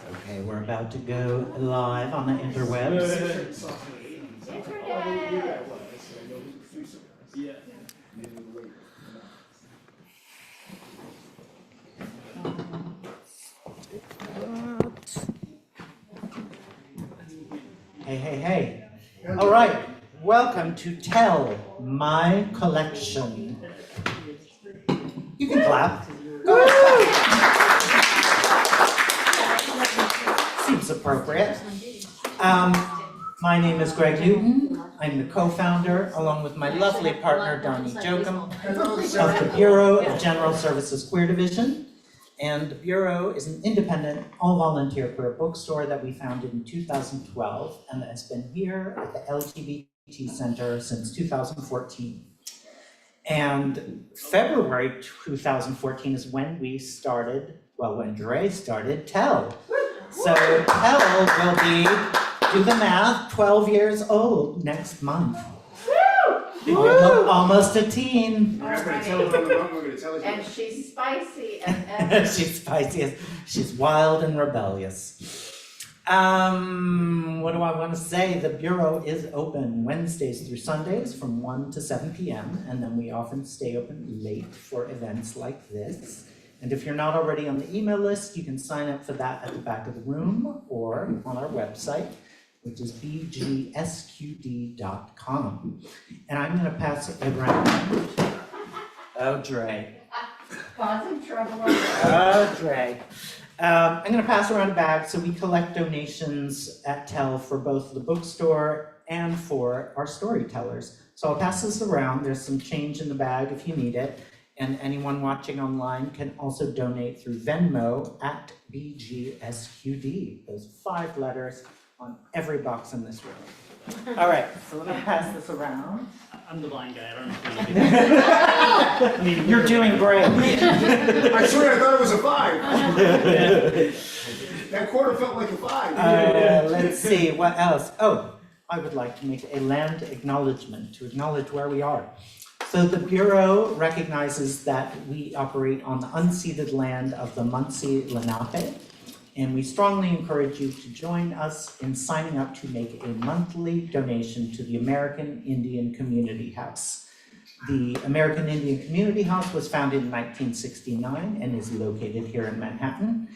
Okay, we're about to go live on the interwebs. Hey. All right, welcome to Tell My Collection. You can clap. Seems appropriate. My name is Greg Newton. I'm the co-founder, along with my lovely partner, Donnie Jokum, of the Bureau of General Services Queer Division. And the Bureau is an independent, all-volunteer queer bookstore that we founded in 2012 and that has been here at the LGBT Center since 2014. And February 2014 is when we started, when Dre started Tell. So Tell will be, do the math, 12 years old next month. Almost a teen. And she's spicy and She's spicy. She's wild and rebellious. What do I want to say? The Bureau is open Wednesdays through Sundays from 1 to 7 p.m. And then we often stay open late for events like this. And if you're not already on the email list, you can sign up for that at the back of the room or on our website, which is bgsqd.com. And I'm gonna pass it around. Oh, Dre. causing trouble. Oh, Dre. I'm gonna pass around a bag. So we collect donations at Tell for both the bookstore and for our storytellers. So I'll pass this around. There's some change in the bag if you need it. And anyone watching online can also donate through Venmo at BGSQD. Those 5 letters on every box in this room. All right, so let me pass this around. I'm the blind guy, I don't know. You're doing great. I swear I thought it was a 5. That quarter felt like a 5. Let's see, what else? Oh, I would like to make a land acknowledgement to acknowledge where we are. So the Bureau recognizes that we operate on the unceded land of the Munsee Lenape, and we strongly encourage you to join us in signing up to make a monthly donation to the American Indian Community House. The American Indian Community House was founded in 1969 and is located here in Manhattan.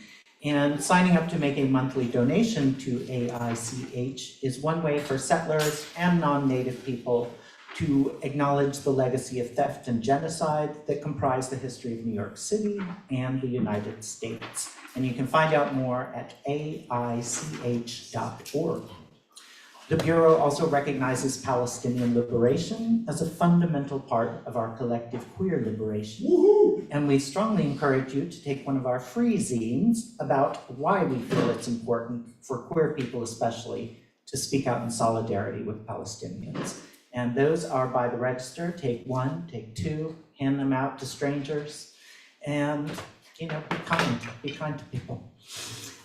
And signing up to make a monthly donation to AICH is one way for settlers and non-native people to acknowledge the legacy of theft and genocide that comprise the history of New York City and the United States. And you can find out more at aich.org. The Bureau also recognizes Palestinian liberation as a fundamental part of our collective queer liberation. Woohoo! And we strongly encourage you to take one of our free zines about why we feel it's important for queer people especially to speak out in solidarity with Palestinians. And those are by the register. Take 1, take 2, hand them out to strangers, and be kind to people.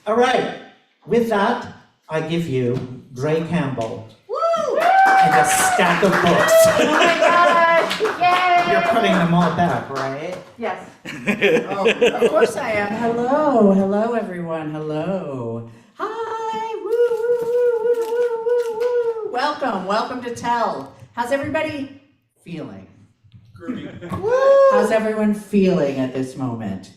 All right, with that, I give you Dre Campbell. Woo! And a stack of books. Oh my gosh! Yay! You're putting them all back, right? Yes. Of course I am. Hello everyone. Hello. Hi. Woo. Welcome to Tell. How's everybody feeling? How's everyone feeling at this moment?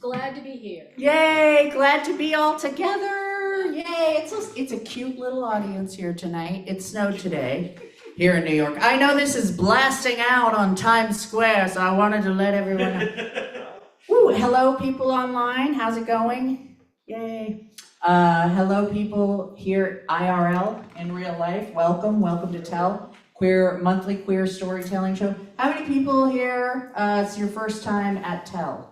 Glad to be here. Yay, glad to be all together. Yay, it's a cute little audience here tonight. It snowed today here in New York. I know this is blasting out on Times Square, so I wanted to let everyone know. Woo, hello people online, how's it going? Yay. Hello people here IRL in real life. Welcome to Tell, monthly queer storytelling show. How many people here, it's your first time at Tell?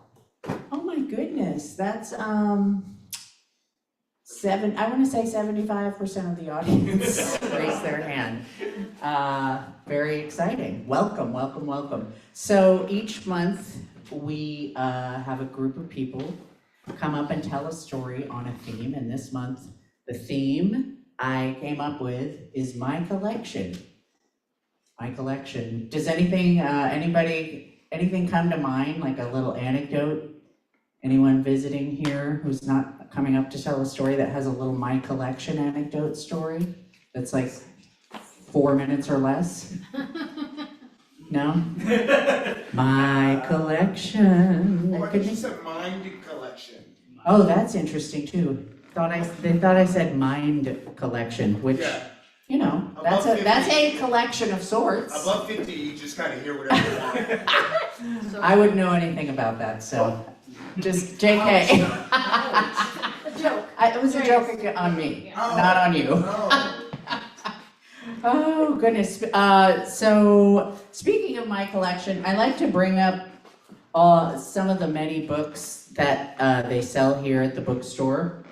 Oh my goodness, that's I want to say 75% of the audience raised their hand. Very exciting. Welcome. So each month we have a group of people come up and tell a story on a theme, and this month the theme I came up with is my collection. Does anything come to mind, like a little anecdote Anyone visiting here who's not coming up to tell a story that has a little My Collection anecdote story that's like 4 minutes or less? No? My Collection. Oh, I think she said mind collection. Oh, that's interesting too. They thought I said Mind Collection, which, Yeah. you know, Above that's 50. a collection of sorts. Above 50, you just kind of hear whatever you want. So- I wouldn't know anything about that, so just JK. A joke. It was a joke on me, Oh. not on you. Oh. Oh, goodness. So speaking of My Collection, I like to bring up some of the many books that they sell here at the bookstore,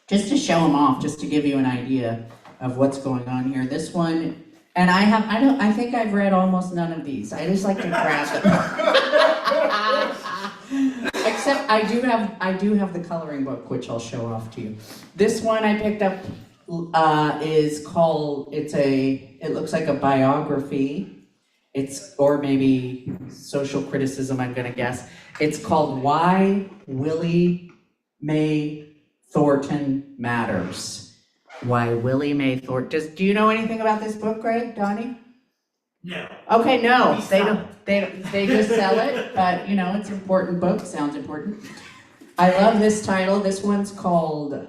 just to show them off, just to give you an idea of what's going on here. This one, and I think I've read almost none of these. I just like to grab them. Except I do have the coloring book, which I'll show off to you. This one I picked up is called, it looks like a biography. Or maybe social criticism, I'm gonna guess. It's called Why Willie Mae Thornton Matters. Why Willie Mae Thornton, do you know anything about this book, Greg, Donnie? No. Okay, no, Please they stop. don't, they just sell it, but you know, it's an important book, sounds important. I love this title. This one's called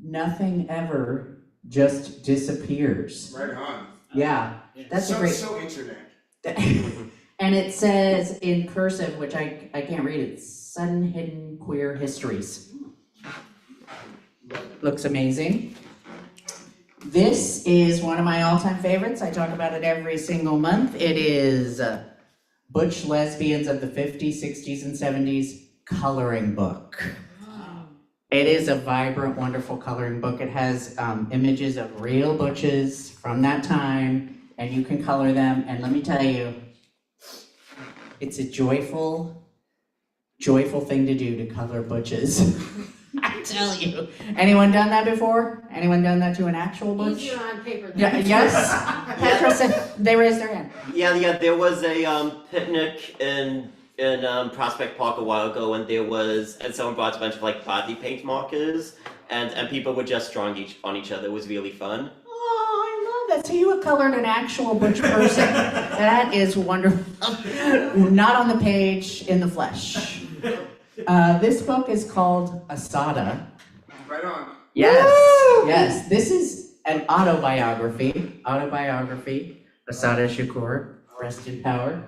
Nothing Ever Just Disappears. Right on. Yeah, that's a Sounds great. so internet. And it says in cursive, which I can't read it, Sudden Hidden Queer Histories. Looks amazing. This is one of my all-time favorites. I talk about it every single month. It is Butch Lesbians of the 50s, 60s, and 70s coloring book. It is a vibrant, wonderful coloring book. It has images of real butches from that time, and you can color them. And let me tell you, it's a joyful thing to do to color butches. I tell you. Anyone done that before? Anyone done that to an actual butch? Easier on paper than. Yeah, yes? Petra said, they raised their hand. Yeah, there was a picnic in Prospect Park a while ago, and someone brought a bunch of like body paint markers, and people were just drawing on each other. It was really fun. Oh, I love that. So you have colored an actual butch person. That is wonderful. Not on the page, in the flesh. This book is called Asada. Right on. Yes, yes. This is an autobiography. Asada Shakur, rest in power.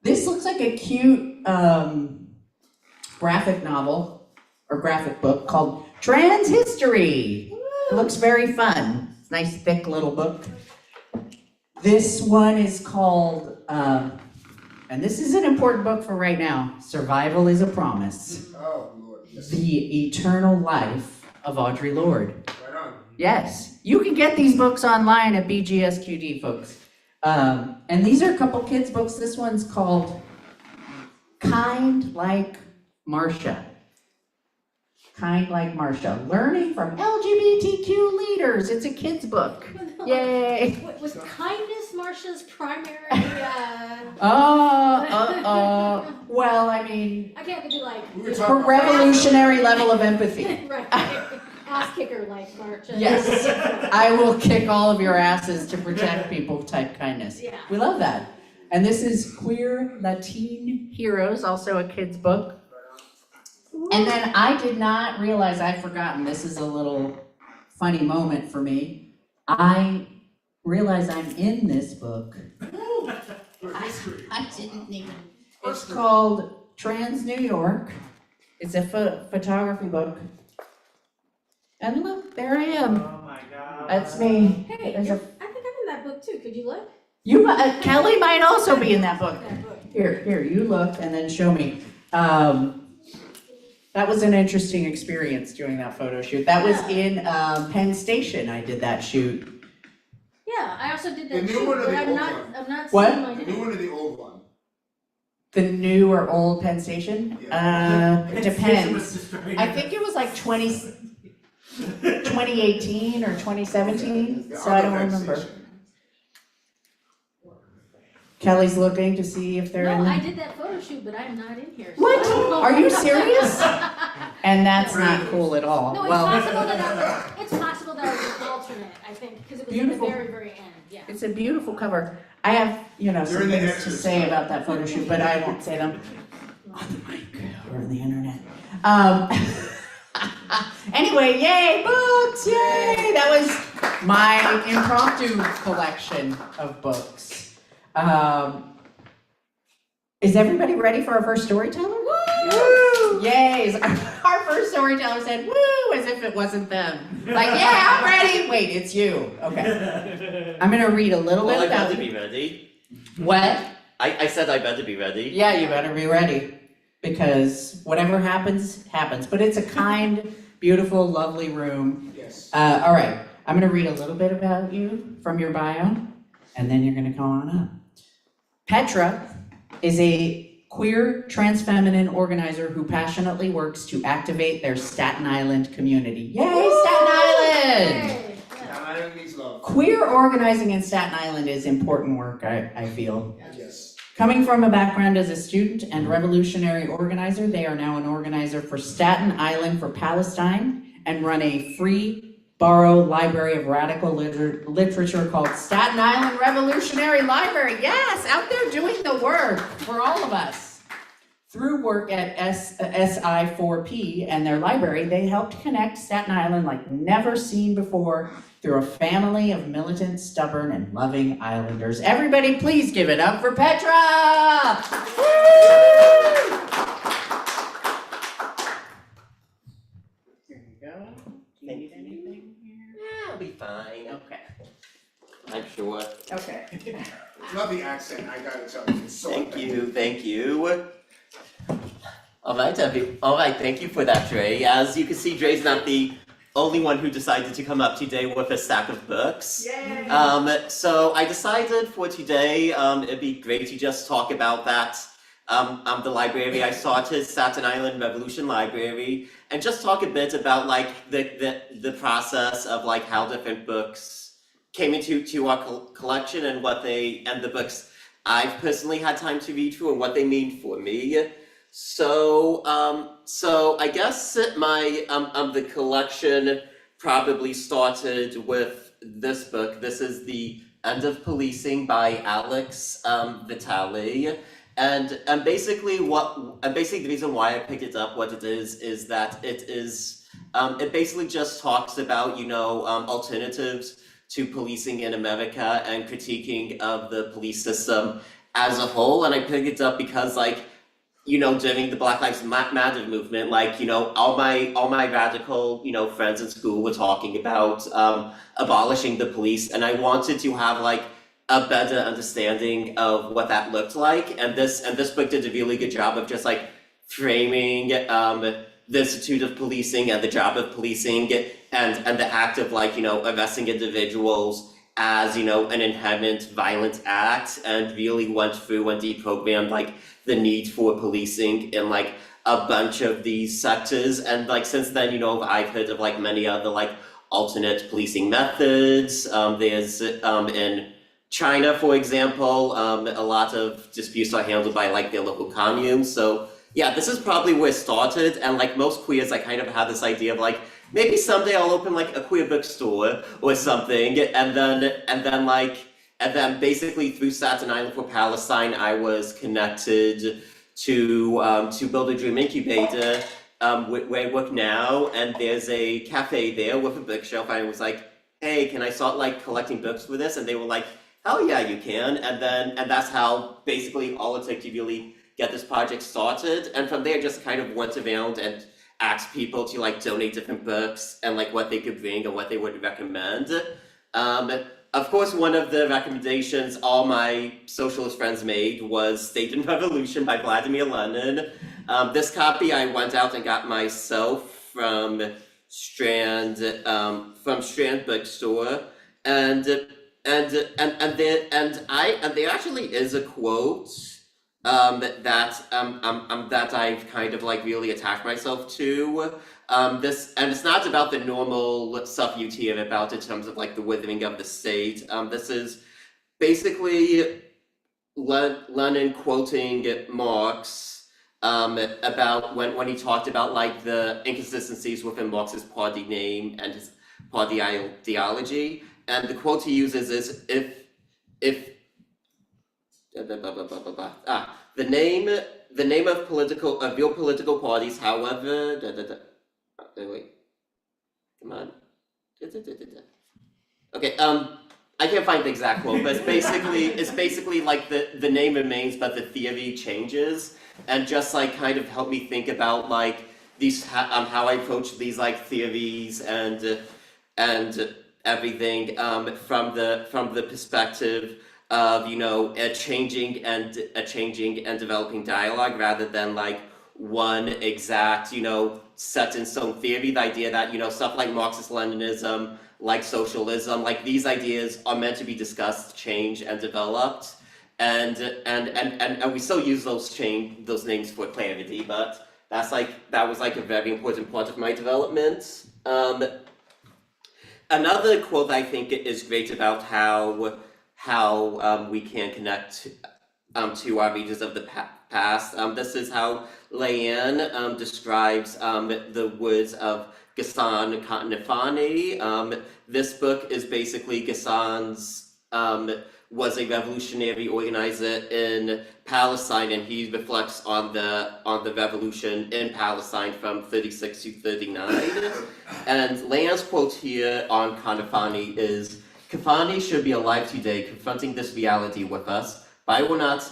This looks like a cute graphic novel or graphic book called Trans History. It looks very fun. It's a nice thick little book. This one is called, and this is an important book for right now, Survival is a Promise. Oh, Lord. Yes. The Eternal Life of Audre Lorde. Right on. Yes, you can get these books online at BGSQD, folks. And these are a couple kids' books. This one's called Kind Like Marcia. Kind Like Marcia. Learning from LGBTQ leaders. It's a kid's book. Yay. Was kindness Marcia's primary, Well, I mean, I can't be like. We were her talking about revolutionary level of empathy. Right, ass kicker like Marcia. Yes, I will kick all of your asses to protect people type kindness. Yeah. We love that. And this is Queer Latin Heroes, also a kid's book. And then I did not realize, I'd forgotten, this is a little funny moment for me. I realize I'm in this book. for history. I didn't even. It's called Trans New York. It's a photography book. And look, there I am. Oh my god. That's me. Hey, There's a- I think I'm in that book too. Could you look? You, Kelly might also be in that book. That book. Here, you look and then show me. That was an interesting experience doing that photo shoot. That was in Penn Station. I did that shoot. Yeah, I also did The that new too, one or but the I'm old not, one? I'm not What? seeing my The name. new one or the old one? The new or old Penn Station? It depends. I think it was like 2018 or 2017, Yeah, so I I'll don't go back remember. station. Kelly's looking to see if they're in No, I there. did that photo shoot, but I'm not in here. so What? I don't know. Are you serious? And that's not cool at all. No, Well, it's possible that I was an alternate, I think, because it was at the Beautiful. very, very end, yeah. it's a beautiful cover. I have, some During the things to extras. say about that photo shoot, but I won't say them on the mic or on the internet. Anyway, yay, books, yay! That was my impromptu collection of books. Is everybody ready for our first storyteller? Woo! Yay! Our first storyteller said, woo, as if it wasn't them. Like, yeah, I'm ready. Wait, it's you. Okay. I'm gonna read a little Well, I bit about better be ready. what? I said I better be ready. Yeah, you better be ready. Because whatever happens, happens. But it's a kind, beautiful, lovely room. Yes. All right, I'm gonna read a little bit about you from your bio, and then you're gonna come on up. Petra is a queer transfeminine organizer who passionately works to activate their Staten Island community. Yay, Staten Island! Yay, yeah. Staten Island needs love. Queer organizing in Staten Island is important work, I feel. Yes. Coming from a background as a student and revolutionary organizer, they are now an organizer for Staten Island for Palestine and run a free borrow library of radical literature called Staten Island Revolutionary Library. Yes, out there doing the work for all of us. Through work at SI4P and their library, they helped connect Staten Island like never seen before through a family of militant, stubborn, and loving islanders. Everybody please give it up for Petra! Woo! Here you go. Do you need anything here? I'll be fine. Okay. I'm sure. Okay. Love the accent, I gotta tell you, it's so Thank authentic. you, thank you. All right, thank you for that, Dre. As you can see, Dre's not the only one who decided to come up today with a stack of books. Yay! So I decided for today, it'd be great to just talk about that. The library I started, Staten Island Revolution Library, and just talk a bit about like the process of like how different books came into our collection and the books I've personally had time to read through and what they mean for me. So I guess my the collection probably started with this book. This is The End of Policing by Alex Vitale. And basically the reason why I picked it up, what it is that it basically just talks about, alternatives to policing in America and critiquing of the police system as a whole. And I picked it up because during the Black Lives Matter movement, all my radical, friends in school were talking about abolishing the police, and I wanted to have a better understanding of what that looked like. And this book did a really good job of just framing the institute of policing and the job of policing and the act of arresting individuals as an inherent violent act, and really went through and deprogrammed the need for policing in a bunch of these sectors. And since then, I've heard of many other alternate policing methods. There's in China, for example, a lot of disputes are handled by their local communes. So yeah, this is probably where it started. And most queers, I kind of had this idea of maybe someday I'll open a queer bookstore or something. And then basically through Staten Island for Palestine, I was connected to Build a Dream Incubator, where I work now. And there's a cafe there with a bookshelf. I was like, hey, can I start collecting books for this? And they were like, hell yeah, you can. And that's how basically all it took to really get this project started. And from there, just kind of went around and asked people to donate different books and what they could bring and what they would recommend. Of course, one of the recommendations all my socialist friends made was State and Revolution by Vladimir Lenin. This copy I went out and got myself from Strand Bookstore, and there actually is a quote that I've kind of really attached myself to. This, and it's not about the normal stuff you'd hear about in terms of the withering of the state. This is basically Lenin quoting Marx about when he talked about like the inconsistencies within Marx's party name and his party ideology, and the quote he uses is if the name of your political parties, however, wait, come on, okay, I can't find the exact quote, but it's basically like the name remains, but the theory changes, and just like kind of help me think about like these how I approach these like theories and everything from the perspective of a changing and developing dialogue rather than like one exact set in stone theory. The idea that stuff like Marxist-Leninism, like socialism, like these ideas are meant to be discussed, changed, and developed, and we still use those names for clarity, but that was like a very important part of my development. Another quote I think is great about how we can connect to our readers of the past. This is how Leanne describes the words of Ghassan Kanafani. This book is basically Ghassan's was a revolutionary organizer in Palestine, and he reflects on the revolution in Palestine from 36 to 39. And Leanne's quote here on Kanafani is, "Kanafani should be alive today, confronting this reality with us, but I will not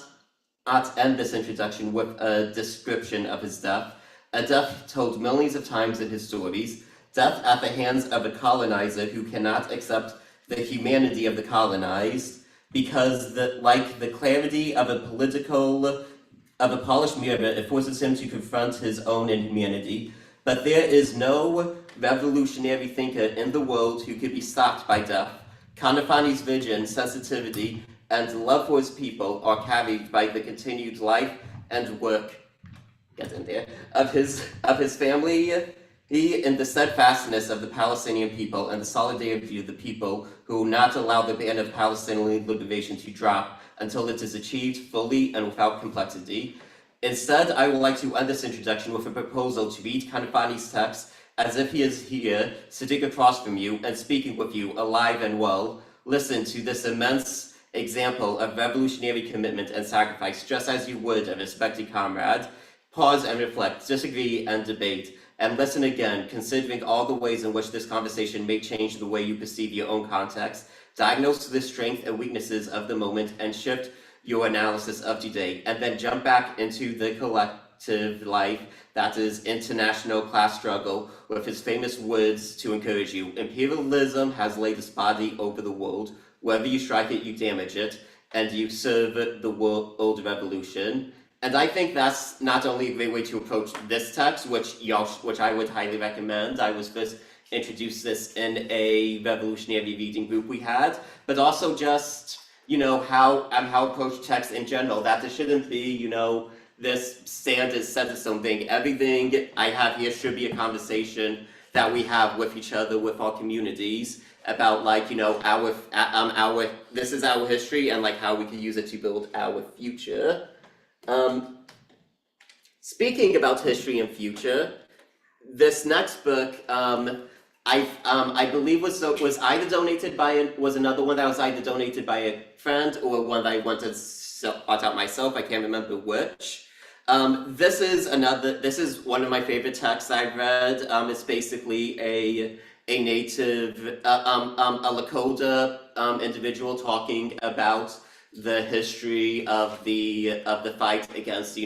end this introduction with a description of his death, a death told millions of times in his stories, death at the hands of a colonizer who cannot accept the humanity of the colonized, because like the clarity of a polished mirror, it forces him to confront his own inhumanity. But there is no revolutionary thinker in the world who could be stopped by death. Kanafani's vision, sensitivity, and love for his people are carried by the continued life and work of his family. He, in the steadfastness of the Palestinian people and the solidarity of the people who will not allow the banner of Palestinian liberation to drop until it is achieved fully and without complexity. Instead, I would like to end this introduction with a proposal to read Kanafani's text as if he is here, sitting across from you and speaking with you, alive and well. Listen to this immense example of revolutionary commitment and sacrifice, just as you would a respected comrade. Pause and reflect, disagree and debate, and listen again, considering all the ways in which this conversation may change the way you perceive your own context. Diagnose the strengths and weaknesses of the moment and shift your analysis of today, and then jump back into the collective life that is international class struggle with his famous words to encourage you. Imperialism has laid its body over the world. Wherever you strike it, you damage it, and you serve the world revolution. And I think that's not only a great way to approach this text, which I would highly recommend. I was first introduced this in a revolutionary reading group we had, but also just how approach text in general. That there shouldn't be this standard set in stone thing. Everything I have here should be a conversation that we have with each other, with our communities, about our this is our history and how we can use it to build our future. Speaking about history and future, this next book I believe was another one that was either donated by a friend or one that I wanted to sought out myself. I can't remember which. This is one of my favorite texts I've read. It's basically a native, a Lakota individual talking about the history of the fight against the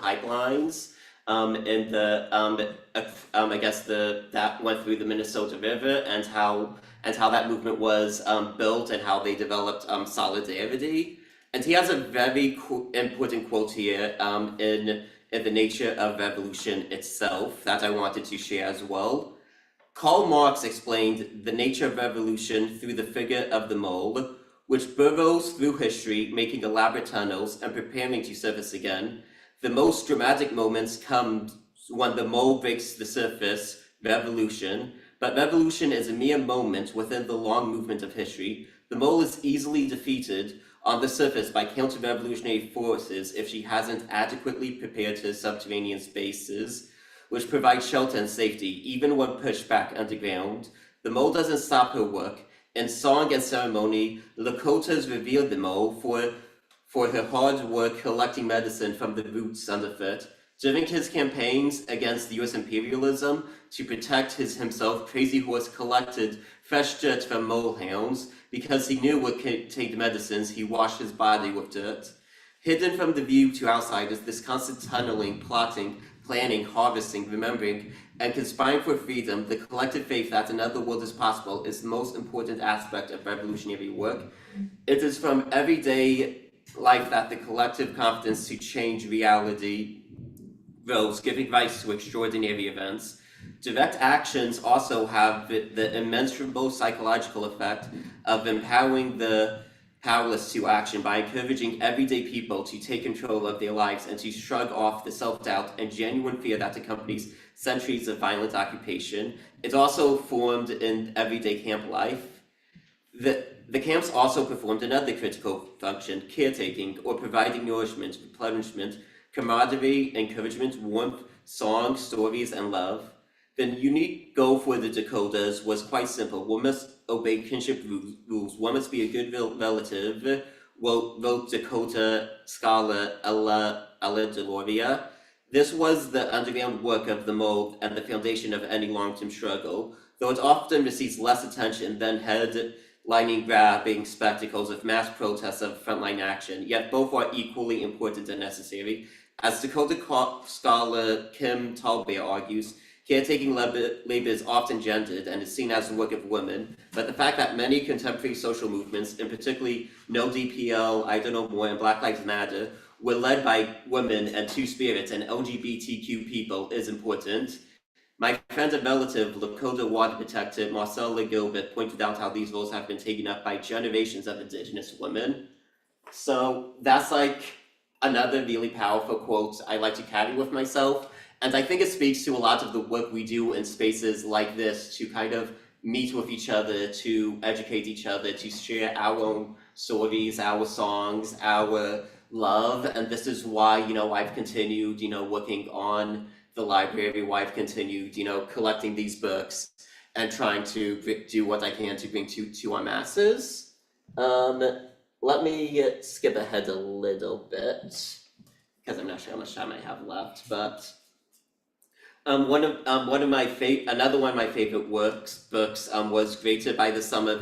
pipelines and I guess that went through the Minnesota River, and how that movement was built and how they developed solidarity. And he has a very important quote here in the nature of revolution itself that I wanted to share as well. Karl Marx explained the nature of revolution through the figure of the mole, which burrows through history, making elaborate tunnels and preparing to surface again. The most dramatic moments come when the mole breaks the surface, revolution, but revolution is a mere moment within the long movement of history. The mole is easily defeated on the surface by counter-revolutionary forces if she hasn't adequately prepared her subterranean spaces, which provide shelter and safety, even when pushed back underground. The mole doesn't stop her work. In song and ceremony, Lakota's revered the mole for her hard work collecting medicine from the roots underfoot. During his campaigns against US imperialism to protect himself, Crazy Horse collected fresh dirt from molehounds. Because he knew what could take the medicines, he washed his body with dirt. Hidden from the view to outsiders, this constant tunneling, plotting, planning, harvesting, remembering, and conspiring for freedom, the collective faith that another world is possible, is the most important aspect of revolutionary work. It is from everyday life that the collective confidence to change reality grows, giving rise to extraordinary events. Direct actions also have the immeasurable psychological effect of empowering the powerless to action by encouraging everyday people to take control of their lives and to shrug off the self-doubt and genuine fear that accompanies centuries of violent occupation. It's also formed in everyday camp life. The camps also performed another critical function, caretaking or providing nourishment, replenishment, camaraderie, encouragement, warmth, song, stories, and love. The unique goal for the Dakotas was quite simple. One must obey kinship rules. One must be a good relative, wrote Dakota scholar Ella Deloria. This was the underground work of the mole and the foundation of any long-term struggle, though it often receives less attention than headlining grabbing spectacles of mass protests of frontline action, yet both are equally important and necessary. As Dakota scholar Kim Talbert argues, caretaking labor is often gendered and is seen as the work of women, but the fact that many contemporary social movements, and particularly No DPL, I Don't Know More, and Black Lives Matter, were led by women and two-spirits and LGBTQ people is important. My friend and relative, Lakota water protector Marcella Gilbert, pointed out how these roles have been taken up by generations of Indigenous women. So that's like another really powerful quote I like to carry with myself. And I think it speaks to a lot of the work we do in spaces like this to kind of meet with each other, to educate each other, to share our own stories, our songs, our love. And this is why, I've continued, working on the library, why I've continued, collecting these books and trying to do what I can to bring to our masses. Let me skip ahead a little bit, because I'm not sure how much time I have left, but another one of my favorite books was Greater by the Sum of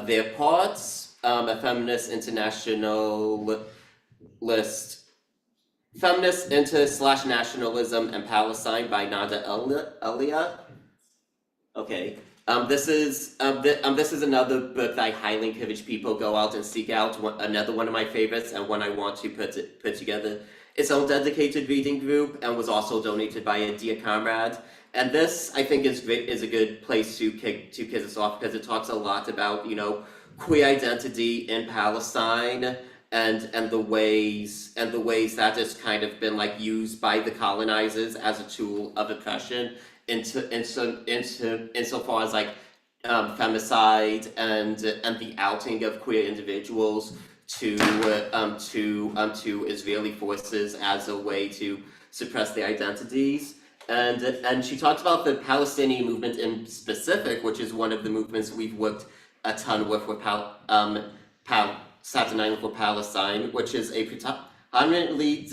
Their Parts, a feminist inter/nationalism and Palestine by Nada Elia. Okay. This is another book that I highly encourage people go out and seek out. Another one of my favorites, and one I want to put together its own dedicated reading group, and was also donated by a dear comrade. And this, I think, is a good place to kick us off, because it talks a lot about queer identity in Palestine and the ways that it's kind of been used by the colonizers as a tool of oppression insofar as femicide and the outing of queer individuals to Israeli forces as a way to suppress their identities. And she talks about the Palestinian movement in specific, which is one of the movements we've worked a ton with Staten Island for Palestine, which is a predominantly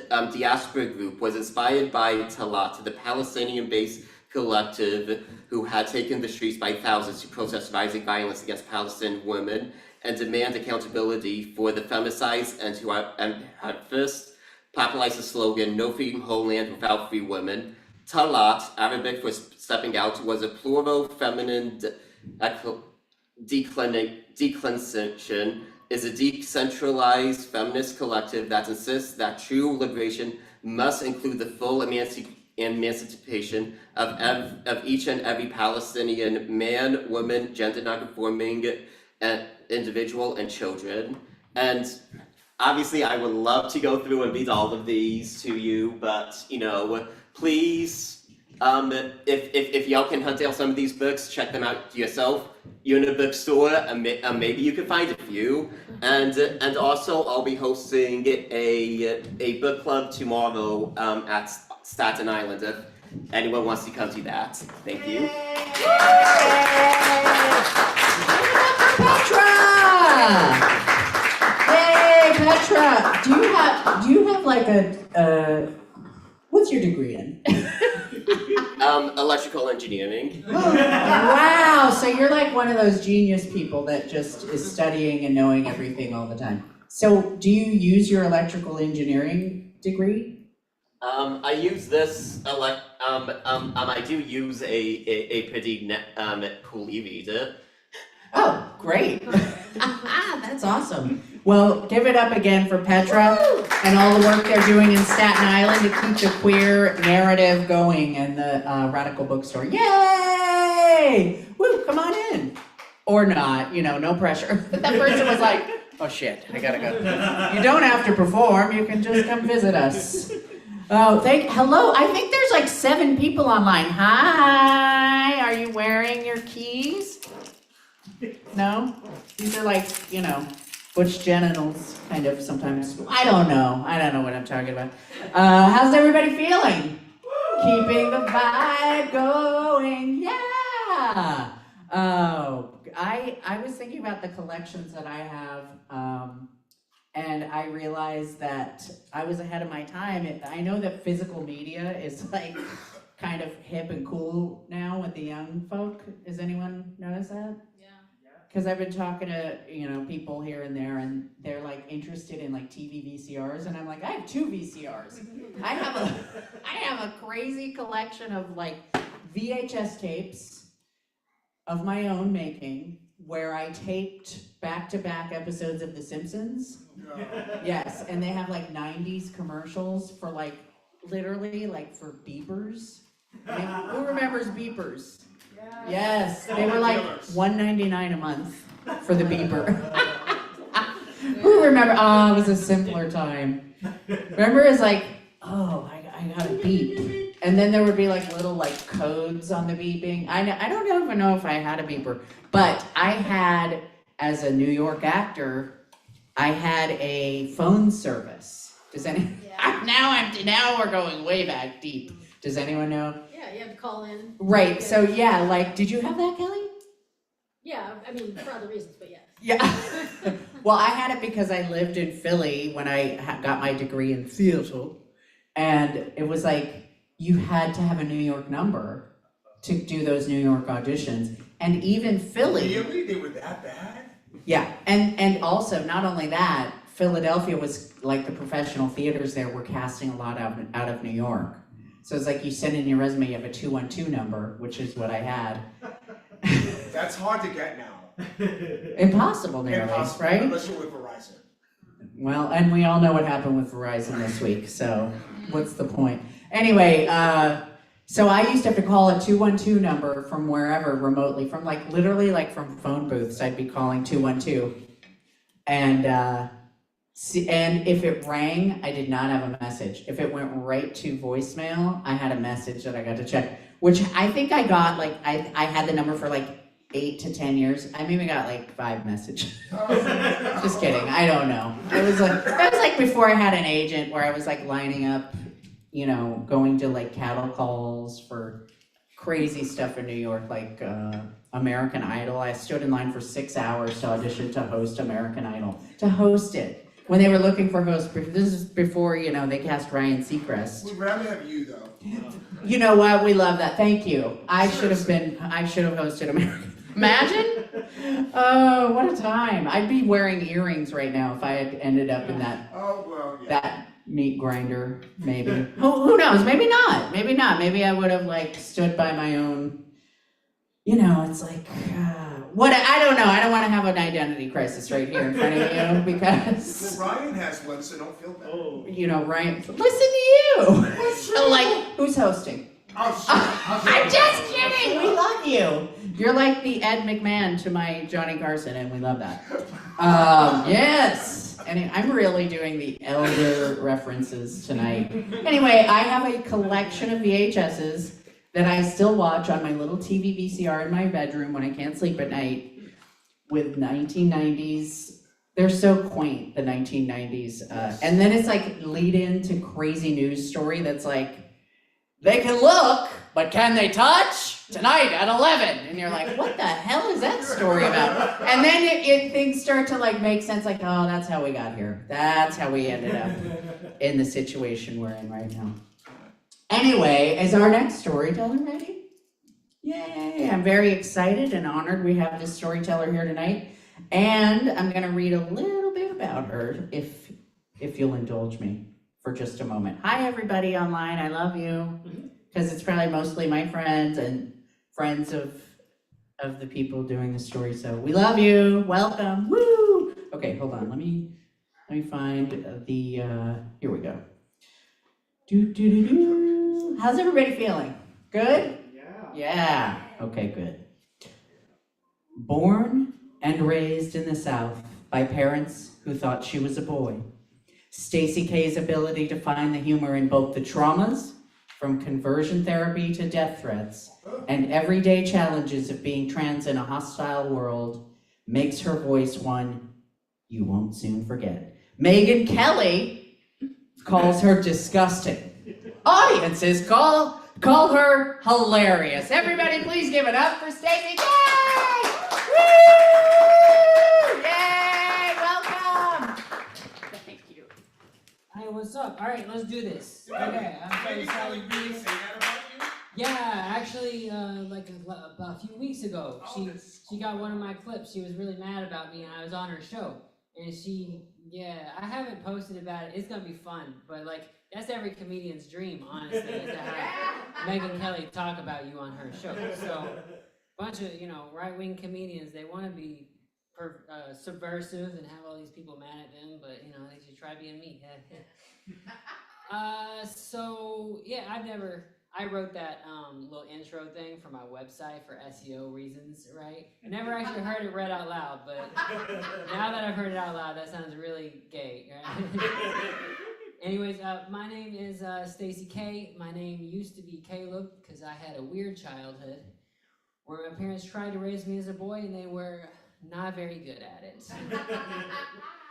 diaspora group, was inspired by Talat, the Palestinian-based collective who had taken the streets by thousands to protest rising violence against Palestinian women and demand accountability for the femicides, and had first popularized the slogan, "No free homeland without free women." Talat, Arabic for stepping out, was a plural feminine declination, is a decentralized feminist collective that insists that true liberation must include the full emancipation of each and every Palestinian man, woman, gender non-conforming individual, and children. And obviously I would love to go through and read all of these to you, but please, if y'all can hunt down some of these books, check them out yourself. you're in a bookstore, and maybe you can find a few. And also, I'll be hosting a book club tomorrow at Staten Island. If anyone wants to come to that, thank you. Petra! Yay, Petra! Do you have like a what's your degree in? Electrical engineering. Wow, so you're like one of those genius people that just is studying and knowing everything all the time. So do you use your electrical engineering degree? I use this I do use a pretty cool e-reader. Oh, great. That's awesome. Well, give it up again for Petra and all the work they're doing in Staten Island to keep the queer narrative going in the Radical Bookstore. Yay! Woo, come on in. Or not, no pressure. That person was like, oh shit, I gotta go. You don't have to perform, you can just come visit us. Oh, hello, I think there's like 7 people online. Hi, are you wearing your keys? No? These are like, butch genitals, kind of sometimes. I don't know what I'm talking about. How's everybody feeling? Keeping the vibe going, yeah! Oh, I was thinking about the collections that I have, and I realized that I was ahead of my time. I know that physical media is like kind of hip and cool now with the young folk. Has anyone noticed that? Because I've been talking to people here and there, and they're like interested in like TV VCRs, and I'm like, I have 2 VCRs. I have a crazy collection of like VHS tapes of my own making, where I taped back-to-back episodes of The Simpsons. Yes, and they have like 90s commercials for like literally like for beepers. I mean, who remembers beepers? Yes, they were like $1.99 a month for the beeper. Who remember? Oh, it was a simpler time. Remember, it's like, oh, I got a beep, and then there would be like little like codes on the beeping. I don't even know if I had a beeper, but I had, as a New York actor, I had a phone service. Does any? Yeah. Now we're going way back deep. Does anyone know? Yeah, you have to call in. Right, so yeah, like, did you have that, Kelly? Yeah, I mean, for other reasons, but yes. Yeah. Well, I had it because I lived in Philly when I got my degree in theater, and it was like, you had to have a New York number to do those New York auditions, and even Philly. Really? They were that bad? Yeah, and also, not only that, Philadelphia was, like, the professional theaters there were casting a lot out of New York. So it's like you send in your resume, you have a 212 number, which is what I had. That's hard to get now. Impossible nowadays, Impossible, right? unless you're with Verizon. Well, and we all know what happened with Verizon this week, so what's the point? Anyway, so I used to have to call a 212 number from wherever remotely, from like literally like from phone booths. I'd be calling 212, and if it rang, I did not have a message. If it went right to voicemail, I had a message that I got to check, which I think I got, like, I had the number for like 8 to 10 years. I maybe got like 5 messages. Just kidding, I don't know. That was like before I had an agent, where I was like lining up, going to like cattle calls for crazy stuff in New York, like American Idol. I stood in line for 6 hours to audition to host American Idol, to host it. When they were looking for hosts, this is before, they cast Ryan Seacrest. We'd rather have you, though. You know what? We love that. Thank you. I should have hosted American. Imagine? Oh, what a time. I'd be wearing earrings right now if I had ended up in that, that meat grinder, maybe. Who knows? Maybe not. Maybe not. Maybe I would have, like, stood by my own, it's like... I don't know. I don't want to have an identity crisis right here in front of you, because... Well, Ryan has one, so don't feel bad. Oh. Ryan... Listen to you! Like, who's hosting? I'm just kidding! We love you! You're like the Ed McMahon to my Johnny Carson, and we love that. Yes! And I'm really doing the elder references tonight. Anyway, I have a collection of VHSs that I still watch on my little TV VCR in my bedroom when I can't sleep at night with 1990s. They're so quaint, the 1990s. And then it's like lead into crazy news story that's like, they can look, but can they touch? Tonight at 11. And you're like, what the hell is that story about? And then things start to like make sense, like, oh, that's how we got here. That's how we ended up in the situation we're in right now. Anyway, is our next storyteller ready? Yay, I'm very excited and honored we have this storyteller here tonight. And I'm gonna read a little bit about her, if you'll indulge me for just a moment. Hi, everybody online, I love you. Because it's probably mostly my friends and friends of the people doing the story, so we love you, welcome, woo! Okay, hold on, let me find the, here we go. How's everybody feeling? Good? Yeah, okay, good. Born and raised in the South by parents who thought she was a boy, Stacey K's ability to find the humor in both the traumas, from conversion therapy to death threats, and everyday challenges of being trans in a hostile world, makes her voice one you won't soon forget. Megyn Kelly calls her disgusting. Audiences call her hilarious. Everybody please give it up for Stacey K! Woo! Yay! Welcome! Thank you. Hey, what's up? All right, let's do this. Okay, I'm so excited. Yeah, actually, like a few weeks ago, she got one of my clips. She was really mad about me, and I was on her show. And I haven't posted about it. It's gonna be fun, but like that's every comedian's dream, honestly, is to have Megyn Kelly talk about you on her show. So, a bunch of right-wing comedians, they want to be subversive and have all these people mad at them, but they should try being me. So yeah, I wrote that little intro thing for my website for SEO reasons, right? I never actually heard it read out loud, but now that I've heard it out loud, that sounds really gay, right? Anyways, my name is Stacey K. My name used to be Caleb because I had a weird childhood where my parents tried to raise me as a boy and they were not very good at it.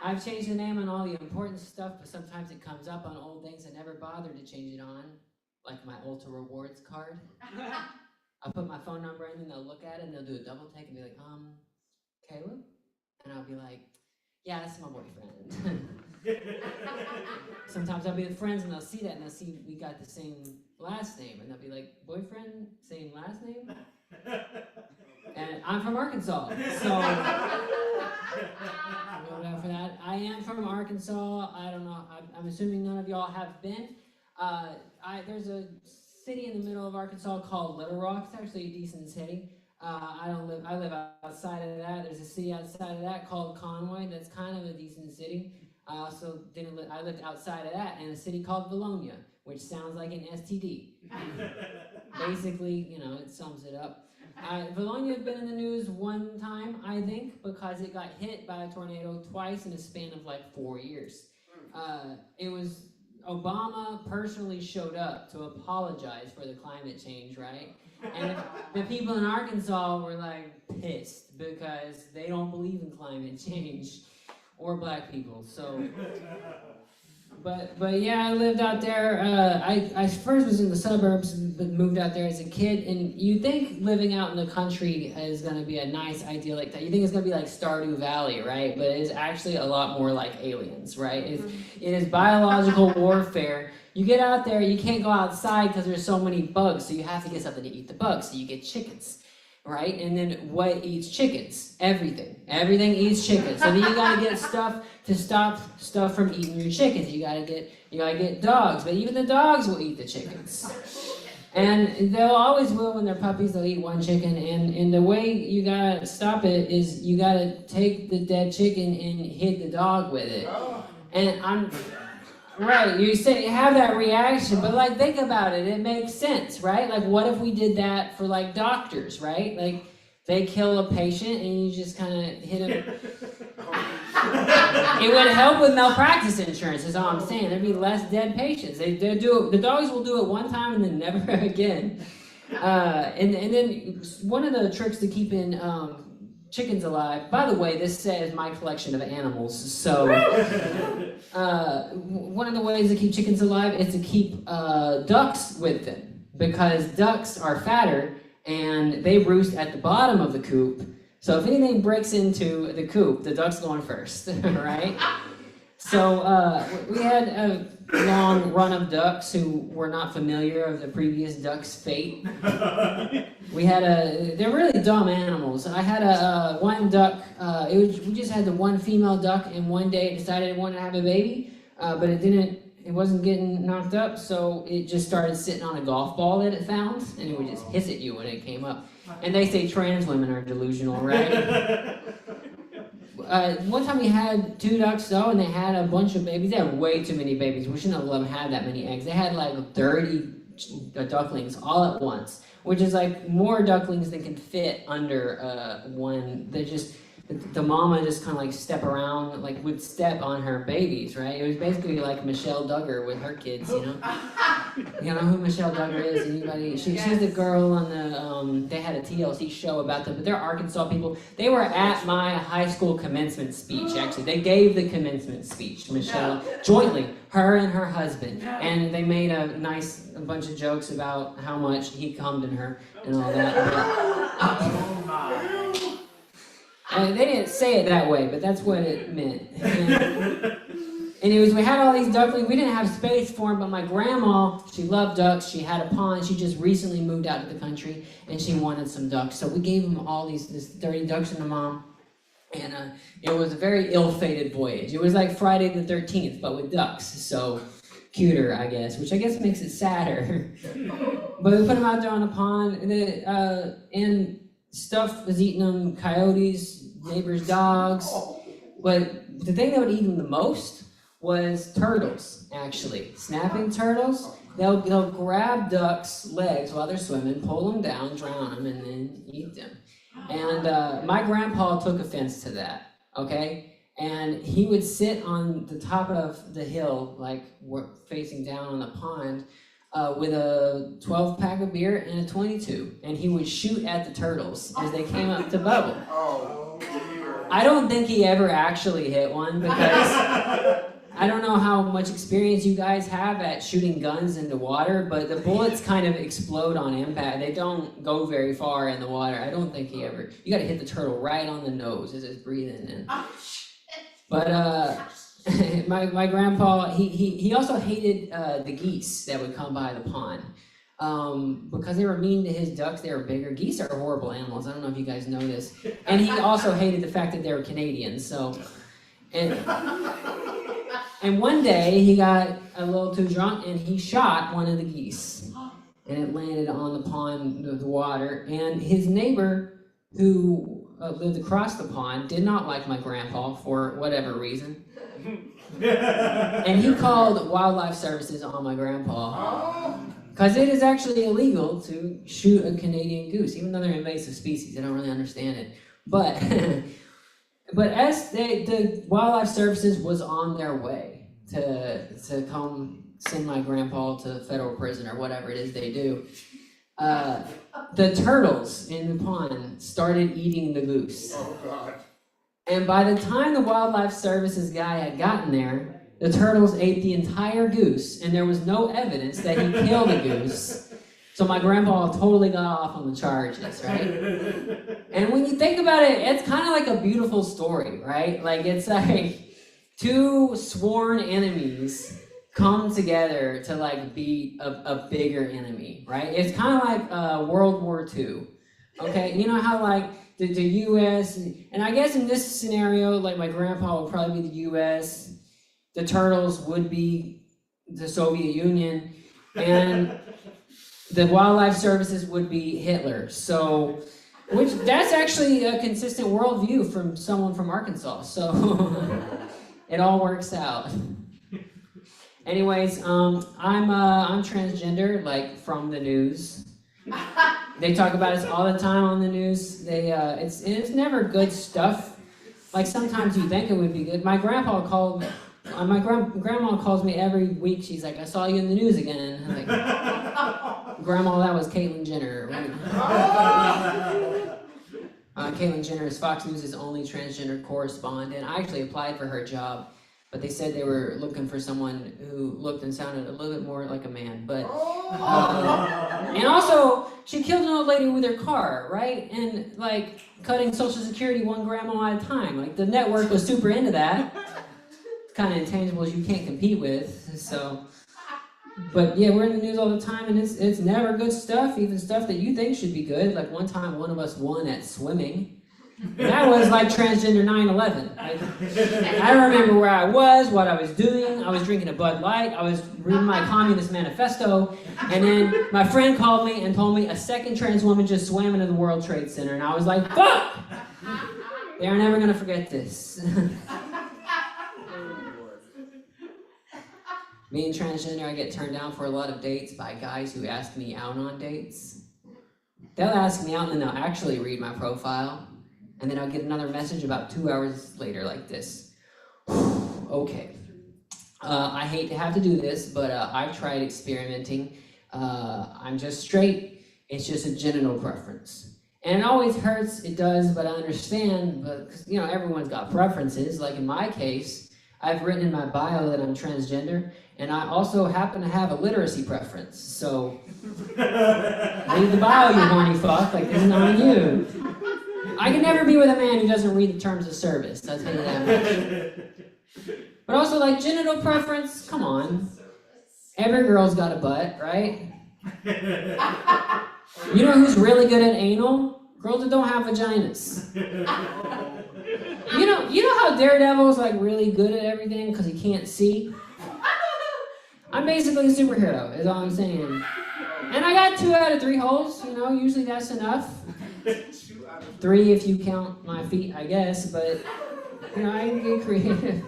I've changed the name on all the important stuff, but sometimes it comes up on old things I never bothered to change it on, like my Ulta Rewards card. I'll put my phone number in and they'll look at it and they'll do a double take and be like, Caleb? And I'll be like, yeah, that's my boyfriend. Sometimes I'll be with friends and they'll see that and they'll see we got the same last name and they'll be like, boyfriend, same last name? And I'm from Arkansas, so for that. I am from Arkansas. I don't know. I'm assuming none of y'all have been. There's a city in the middle of Arkansas called Little Rock. It's actually a decent city. I live outside of that. There's a city outside of that called Conway. That's kind of a decent city. I lived outside of that in a city called Valonia, which sounds like an STD. Basically, it sums it up. Valonia had been in the news one time, I think, because it got hit by a tornado twice in a span of like 4 years. It was Obama personally showed up to apologize for the climate change, right? And the people in Arkansas were like pissed because they don't believe in climate change or black people. So, but yeah, I lived out there. I first was in the suburbs, but moved out there as a kid. And you think living out in the country is going to be a nice idea like that. You think it's going to be like Stardew Valley, right? But it's actually a lot more like Aliens, right? It is biological warfare. You get out there, you can't go outside because there's so many bugs, so you have to get something to eat the bugs. So you get chickens, right? And then what eats chickens? Everything. Everything eats chickens. So then you gotta get stuff to stop stuff from eating your chickens. You gotta get dogs, but even the dogs will eat the chickens. And they'll always will when they're puppies, they'll eat one chicken. And the way you gotta stop it is you gotta take the dead chicken and hit the dog with it. And right, you have that reaction, but like think about it, it makes sense, right? Like what if we did that for like doctors, right? Like they kill a patient and you just kind of hit him. It would help with malpractice insurance, is all I'm saying. There'd be less dead patients. The dogs will do it one time and then never again. And then one of the tricks to keeping chickens alive. By the way, this says my collection of animals. So one of the ways to keep chickens alive is to keep ducks with them, because ducks are fatter and they roost at the bottom of the coop. So if anything breaks into the coop, the duck's going first, right? So we had a long run of ducks who were not familiar of the previous duck's fate. They're really dumb animals. I had one duck, we just had the one female duck, and one day it decided it wanted to have a baby, but it wasn't getting knocked up, so it just started sitting on a golf ball that it found, and it would just hiss at you when it came up. And they say trans women are delusional, right? One time we had 2 ducks though, and they had a bunch of babies. They had way too many babies. We shouldn't have let them have that many eggs. They had like 30 ducklings all at once, which is like more ducklings than can fit under one. The mama just kind of like would step on her babies, right? It was basically like Michelle Duggar with her kids, you know? You know who Michelle Duggar is? Anybody? She's the girl on the, they had a TLC show about them, but they're Arkansas people. They were at my high school commencement speech, actually. They gave the commencement speech, Michelle, jointly, her and her husband. And they made a bunch of jokes about how much he cummed in her and all that. They didn't say it that way, but that's what it meant. Anyways, we had all these ducklings. We didn't have space for them, but my grandma, she loved ducks. She had a pond. She just recently moved out to the country, and she wanted some ducks. So we gave them all this 30 ducks and a mom. And it was a very ill-fated voyage. It was like Friday the 13th, but with ducks. So cuter, I guess, which I guess makes it sadder. But we put them out there on the pond, and stuff was eating them, coyotes, neighbors' dogs. But the thing that would eat them the most was turtles, actually. Snapping turtles. They'll grab ducks' legs while they're swimming, pull them down, drown them, and then eat them. And my grandpa took offense to that, okay? And he would sit on the top of the hill, like facing down on the pond, with a 12-pack of beer and a 22, and he would shoot at the turtles as they came up to bubble. Oh, dear. I don't think he ever actually hit one, because I don't know how much experience you guys have at shooting guns into water, but the bullets kind of explode on impact. They don't go very far in the water. I don't think he ever. You got to hit the turtle right on the nose as it's breathing in. But my grandpa, he also hated the geese that would come by the pond, because they were mean to his ducks. They were bigger. Geese are horrible animals. I don't know if you guys know this. And he also hated the fact that they were Canadians. So, and one day he got a little too drunk and he shot one of the geese, and it landed on the pond, the water. And his neighbor, who lived across the pond, did not like my grandpa for whatever reason. And he called Wildlife Services on my grandpa, because it is actually illegal to shoot a Canadian goose, even though they're invasive species. I don't really understand it, but as the Wildlife Services was on their way to come send my grandpa to federal prison or whatever it is they do, the turtles in the pond started eating the goose. Oh, God. And by the time the Wildlife Services guy had gotten there, the turtles ate the entire goose, and there was no evidence that he killed a goose. So my grandpa totally got off on the charges, right? And when you think about it, it's kind of like a beautiful story, right? Like, it's like 2 sworn enemies come together to like beat a bigger enemy, right? It's kind of like World War II, okay? You know how like the U.S., and I guess in this scenario, like my grandpa would probably be the U.S., the turtles would be the Soviet Union, and the Wildlife Services would be Hitler. So, that's actually a consistent worldview from someone from Arkansas. So it all works out. Anyways, I'm transgender, like from the news. They talk about us all the time on the news. It's never good stuff. Like sometimes you think it would be good. My grandpa called My grandma calls me every week. She's like, I saw you in the news again. I'm like, Grandma, that was Caitlyn Jenner. Caitlyn Jenner is Fox News' only transgender correspondent. I actually applied for her job, but they said they were looking for someone who looked and sounded a little bit more like a man. But and also, she killed an old lady with her car, right? And like cutting Social Security one grandma at a time. Like the network was super into that. Kind of intangibles you can't compete with. So, but yeah, we're in the news all the time, and it's never good stuff. Even stuff that you think should be good. Like one time, one of us won at swimming. That was like transgender 9/11. I don't remember where I was, what I was doing. I was drinking a Bud Light. I was reading my Communist Manifesto, and then my friend called me and told me a second trans woman just swam into the World Trade Center, and I was like, "Fuck! They are never gonna forget this." Being transgender, I get turned down for a lot of dates by guys who ask me out on dates. They'll ask me out and then they'll actually read my profile. And then I'll get another message about 2 hours later like this. Okay. I hate to have to do this, but I've tried experimenting. I'm just straight. It's just a genital preference. And it always hurts, it does, but I understand. But, you know, everyone's got preferences. Like in my case, I've written in my bio that I'm transgender. And I also happen to have a literacy preference, so read the bio, you horny fuck, like this is not on you. I can never be with a man who doesn't read the terms of service, I'll tell you that much. But also like genital preference, come on. Every girl's got a butt, right? You know who's really good at anal? Girls that don't have vaginas. You know how Daredevil's like really good at everything because he can't see? I'm basically a superhero, is all I'm saying. And I got 2 out of 3 holes, you know, usually that's enough. 3 if you count my feet, I guess, but, you know, I can get creative.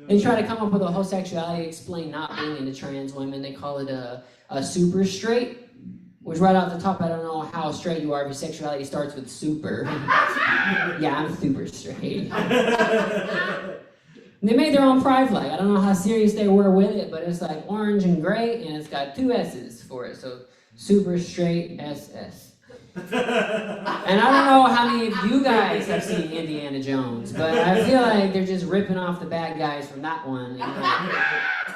They try to come up with a homosexuality, explain not being into trans women. They call it a super straight, which right off the top, I don't know how straight you are if your sexuality starts with super. Yeah, I'm super straight. And they made their own pride flag. I don't know how serious they were with it, but it's like orange and gray, and it's got 2 S's for it. So super straight SS. And I don't know how many of you guys have seen Indiana Jones, but I feel like they're just ripping off the bad guys from that one. You know?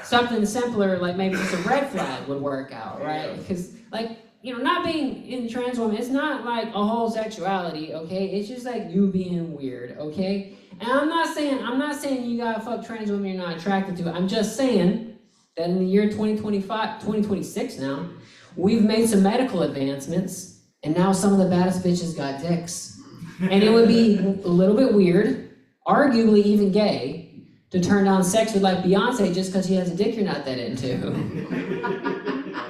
Something simpler, like maybe just a red flag would work out, right? Because, like, you know, not being in trans woman, it's not like a whole sexuality, okay? It's just like you being weird, okay? And I'm not saying you gotta fuck trans women you're not attracted to. I'm just saying that in the year 2026 now, we've made some medical advancements, and now some of the baddest bitches got dicks. And it would be a little bit weird, arguably even gay, to turn down sex with like Beyonce just because she has a dick you're not that into.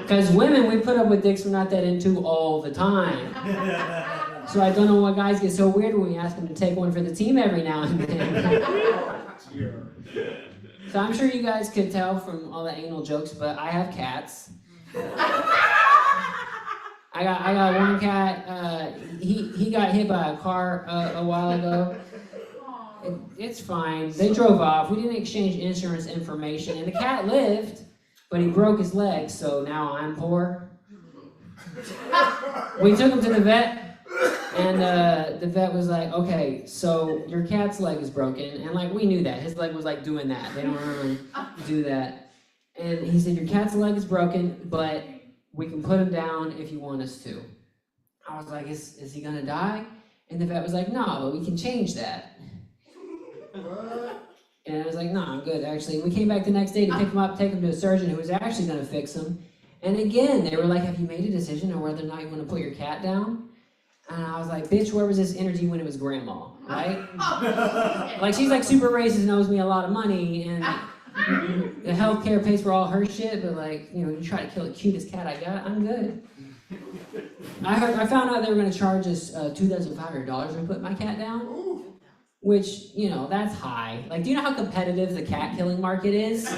Because women, we put up with dicks we're not that into all the time. So I don't know why guys get so weird when we ask them to take one for the team every now and then. So I'm sure you guys could tell from all the anal jokes, but I have cats. I got one cat. He got hit by a car a while ago. It's fine. They drove off. We didn't exchange insurance information, and the cat lived, but he broke his leg, so now I'm poor. We took him to the vet. And the vet was like, okay, so your cat's leg is broken. And like, we knew that. His leg was like doing that. They don't really do that. And he said, your cat's leg is broken, but we can put him down if you want us to. I was like, is he gonna die? And the vet was like, no, but we can change that. And I was like, no, I'm good, actually. We came back the next day to pick him up, take him to a surgeon who was actually gonna fix him. And again, they were like, have you made a decision on whether or not you want to put your cat down? And I was like, bitch, where was this energy when it was grandma, right? Like, she's like super racist, knows me a lot of money, and the healthcare pays for all her shit, but like, you know, you try to kill the cutest cat I got, I'm good. I found out they were going to charge us $2,500 to put my cat down, which, you know, that's high. Like, do you know how competitive the cat killing market is?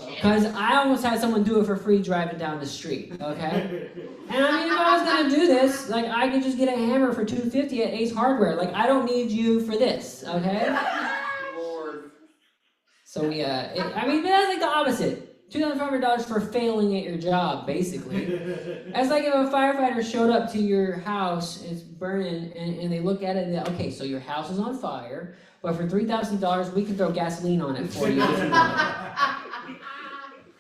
Because I almost had someone do it for free driving down the street, okay? And I mean, if I was gonna do this, like, I could just get a hammer for $250 at Ace Hardware. Like, I don't need you for this, okay? Lord. So we, I mean, that's like the opposite. $2,500 for failing at your job, basically. That's like if a firefighter showed up to your house, it's burning, and they look at it and they, okay, so your house is on fire, but for $3,000 we can throw gasoline on it for you if you want.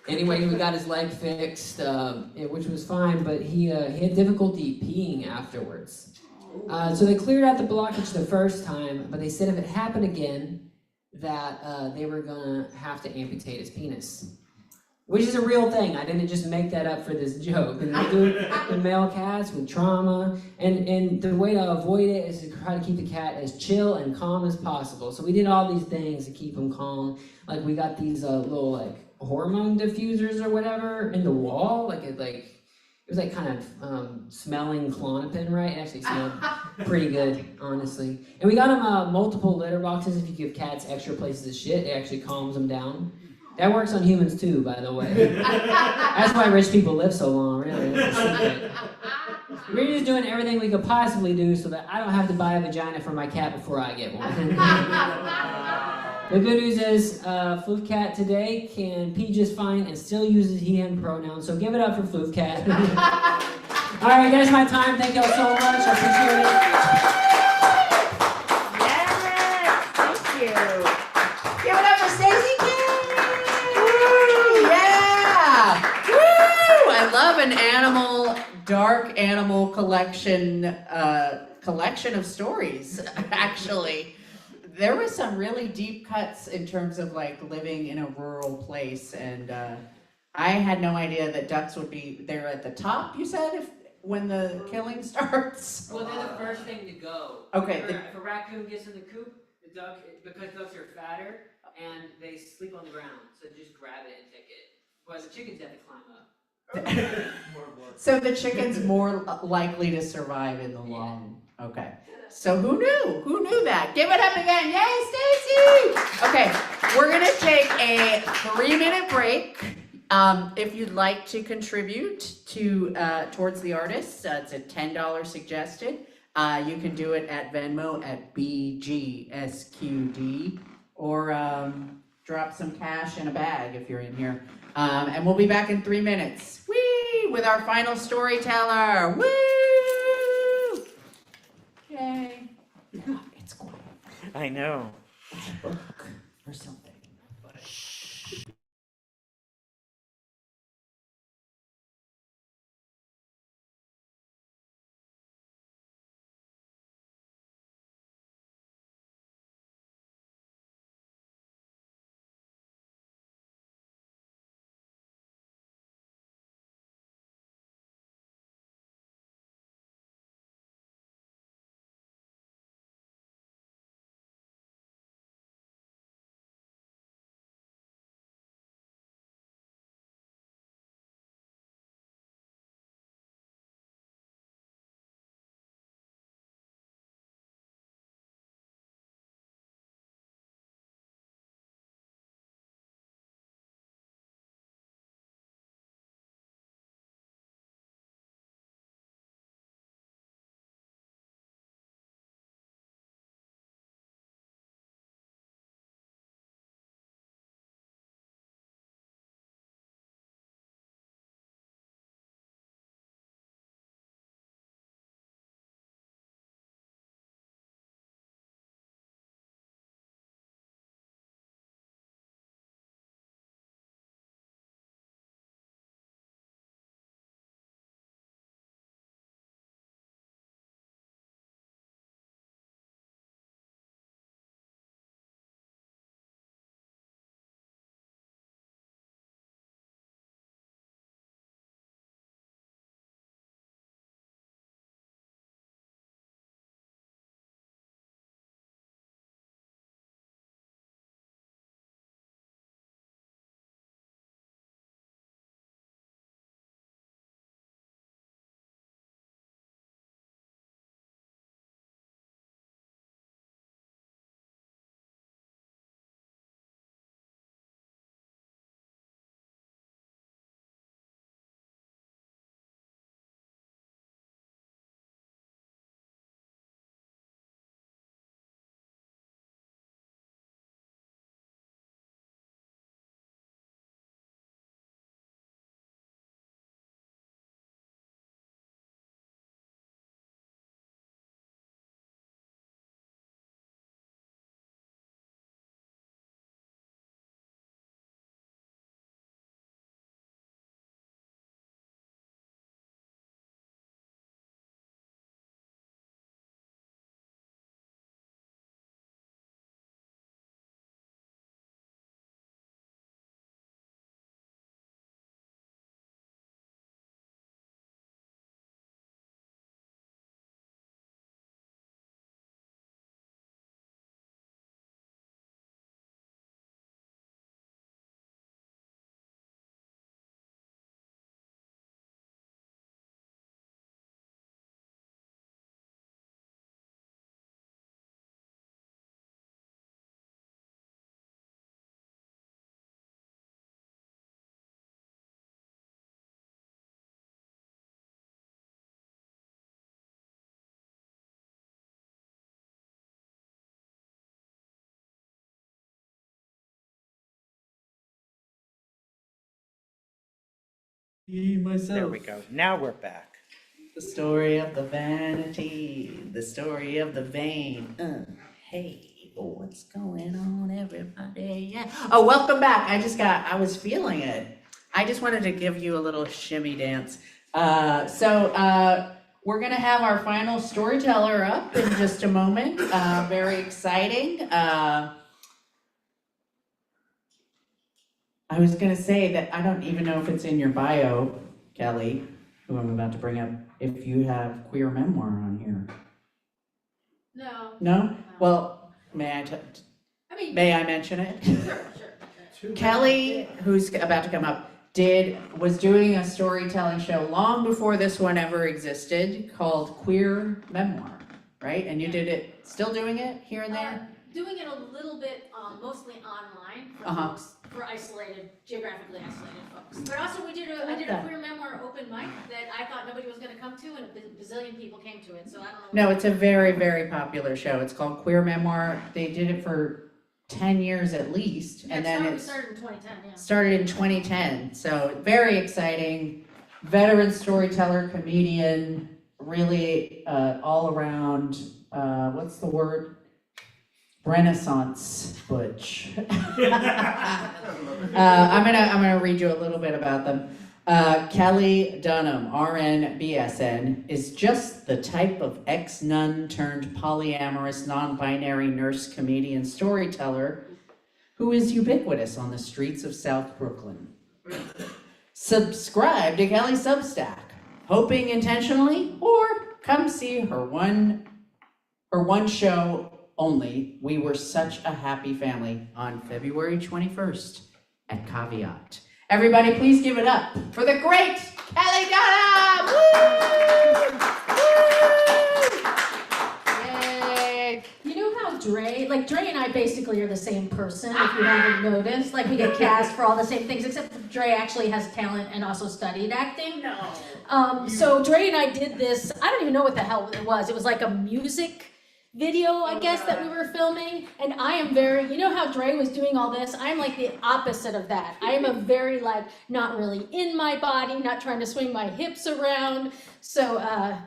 Anyway, we got his leg fixed, which was fine, but he had difficulty peeing afterwards. So they cleared out the blockage the first time, but they said if it happened again, that they were gonna have to amputate his penis. Which is a real thing. I didn't just make that up for this joke. And they do it with male cats with trauma. And the way to avoid it is to try to keep the cat as chill and calm as possible. So we did all these things to keep him calm. Like we got these little like hormone diffusers or whatever in the wall. It was like kind of smelling Klonopin, right? It actually smelled pretty good, honestly. And we got him multiple litter boxes. If you give cats extra places to shit, it actually calms them down. That works on humans too, by the way. That's why rich people live so long, really. That's the secret. We're just doing everything we could possibly do so that I don't have to buy a vagina for my cat before I get one. The good news is, Floof Cat today can pee just fine and still uses he, him pronouns, so give it up for Floof Cat. All right, that's my time. Thank y'all so much. I appreciate Yes, it. thank you. Give it up for Stacey King. Woo, yeah. Woo! I love an dark animal collection of stories, actually. There was some really deep cuts in terms of like living in a rural place, and I had no idea that ducks would be there at the top, you said, when the killing starts? Well, they're the first thing to go. Okay. If a raccoon gets in the coop, the duck, because ducks are fatter, and they sleep on the ground, so just grab it and take it. Whereas the chickens have to climb up. So the chicken's more likely to survive in the long. Okay. So who knew? Who knew that? Give it up again. Yay, Stacy! Okay, we're gonna take a 3-minute break. If you'd like to contribute towards the artists, it's a $10 suggested. You can do it at Venmo at BGSQD, or drop some cash in a bag if you're in here. And we'll be back in 3 minutes. Whee! With our final storyteller. Woo! Yay. Yeah, it's quiet. I know. Book or something. There we go. Now we're back. The story of the vanity, the story of the vain. Hey, what's going on, everybody? Yeah. Oh, welcome back. I was feeling it. I just wanted to give you a little shimmy dance. We're gonna have our final storyteller up in just a moment. Very exciting. I was gonna say that I don't even know if it's in your bio, Kelly, who I'm about to bring up, if you have queer memoir on here. No. No? Well, may I mention it? Sure. Kelly, who's about to come up, was doing a storytelling show long before this one ever existed called Queer Memoir, right? And you did it, still doing it here and there? Doing it a little bit, mostly online for folks, for geographically isolated folks. But also I did a queer memoir open mic that I thought nobody was gonna come to, and a bazillion people came to it, so I don't know. No, it's a very, very popular show. It's called Queer Memoir. They did it for 10 years at least, and then We started in 2010, yeah. started in 2010. So very exciting, veteran storyteller, comedian, really all around, what's the word? Renaissance butch. I'm gonna read you a little bit about them. Kelly Dunham, RN BSN, is just the type of ex-nun turned polyamorous non-binary nurse comedian storyteller who is ubiquitous on the streets of South Brooklyn. Subscribe to Kelly's Substack, hoping intentionally, or come see her one show only, We Were Such a Happy Family, on February 21st at Caveat. Everybody, please give it up for the great Kelly Dunham! Woo! Yay! You know how Dre and I basically are the same person, if you haven't noticed. Like, we get cast for all the same things, except that Dre actually has talent and also studied acting. No. So Dre and I did this, I don't even know what the hell it was. It was like a music video, I guess, that we were filming, and I am you know how Dre was doing all this? I'm like the opposite of that. I am a very, not really in my body, not trying to swing my hips around, so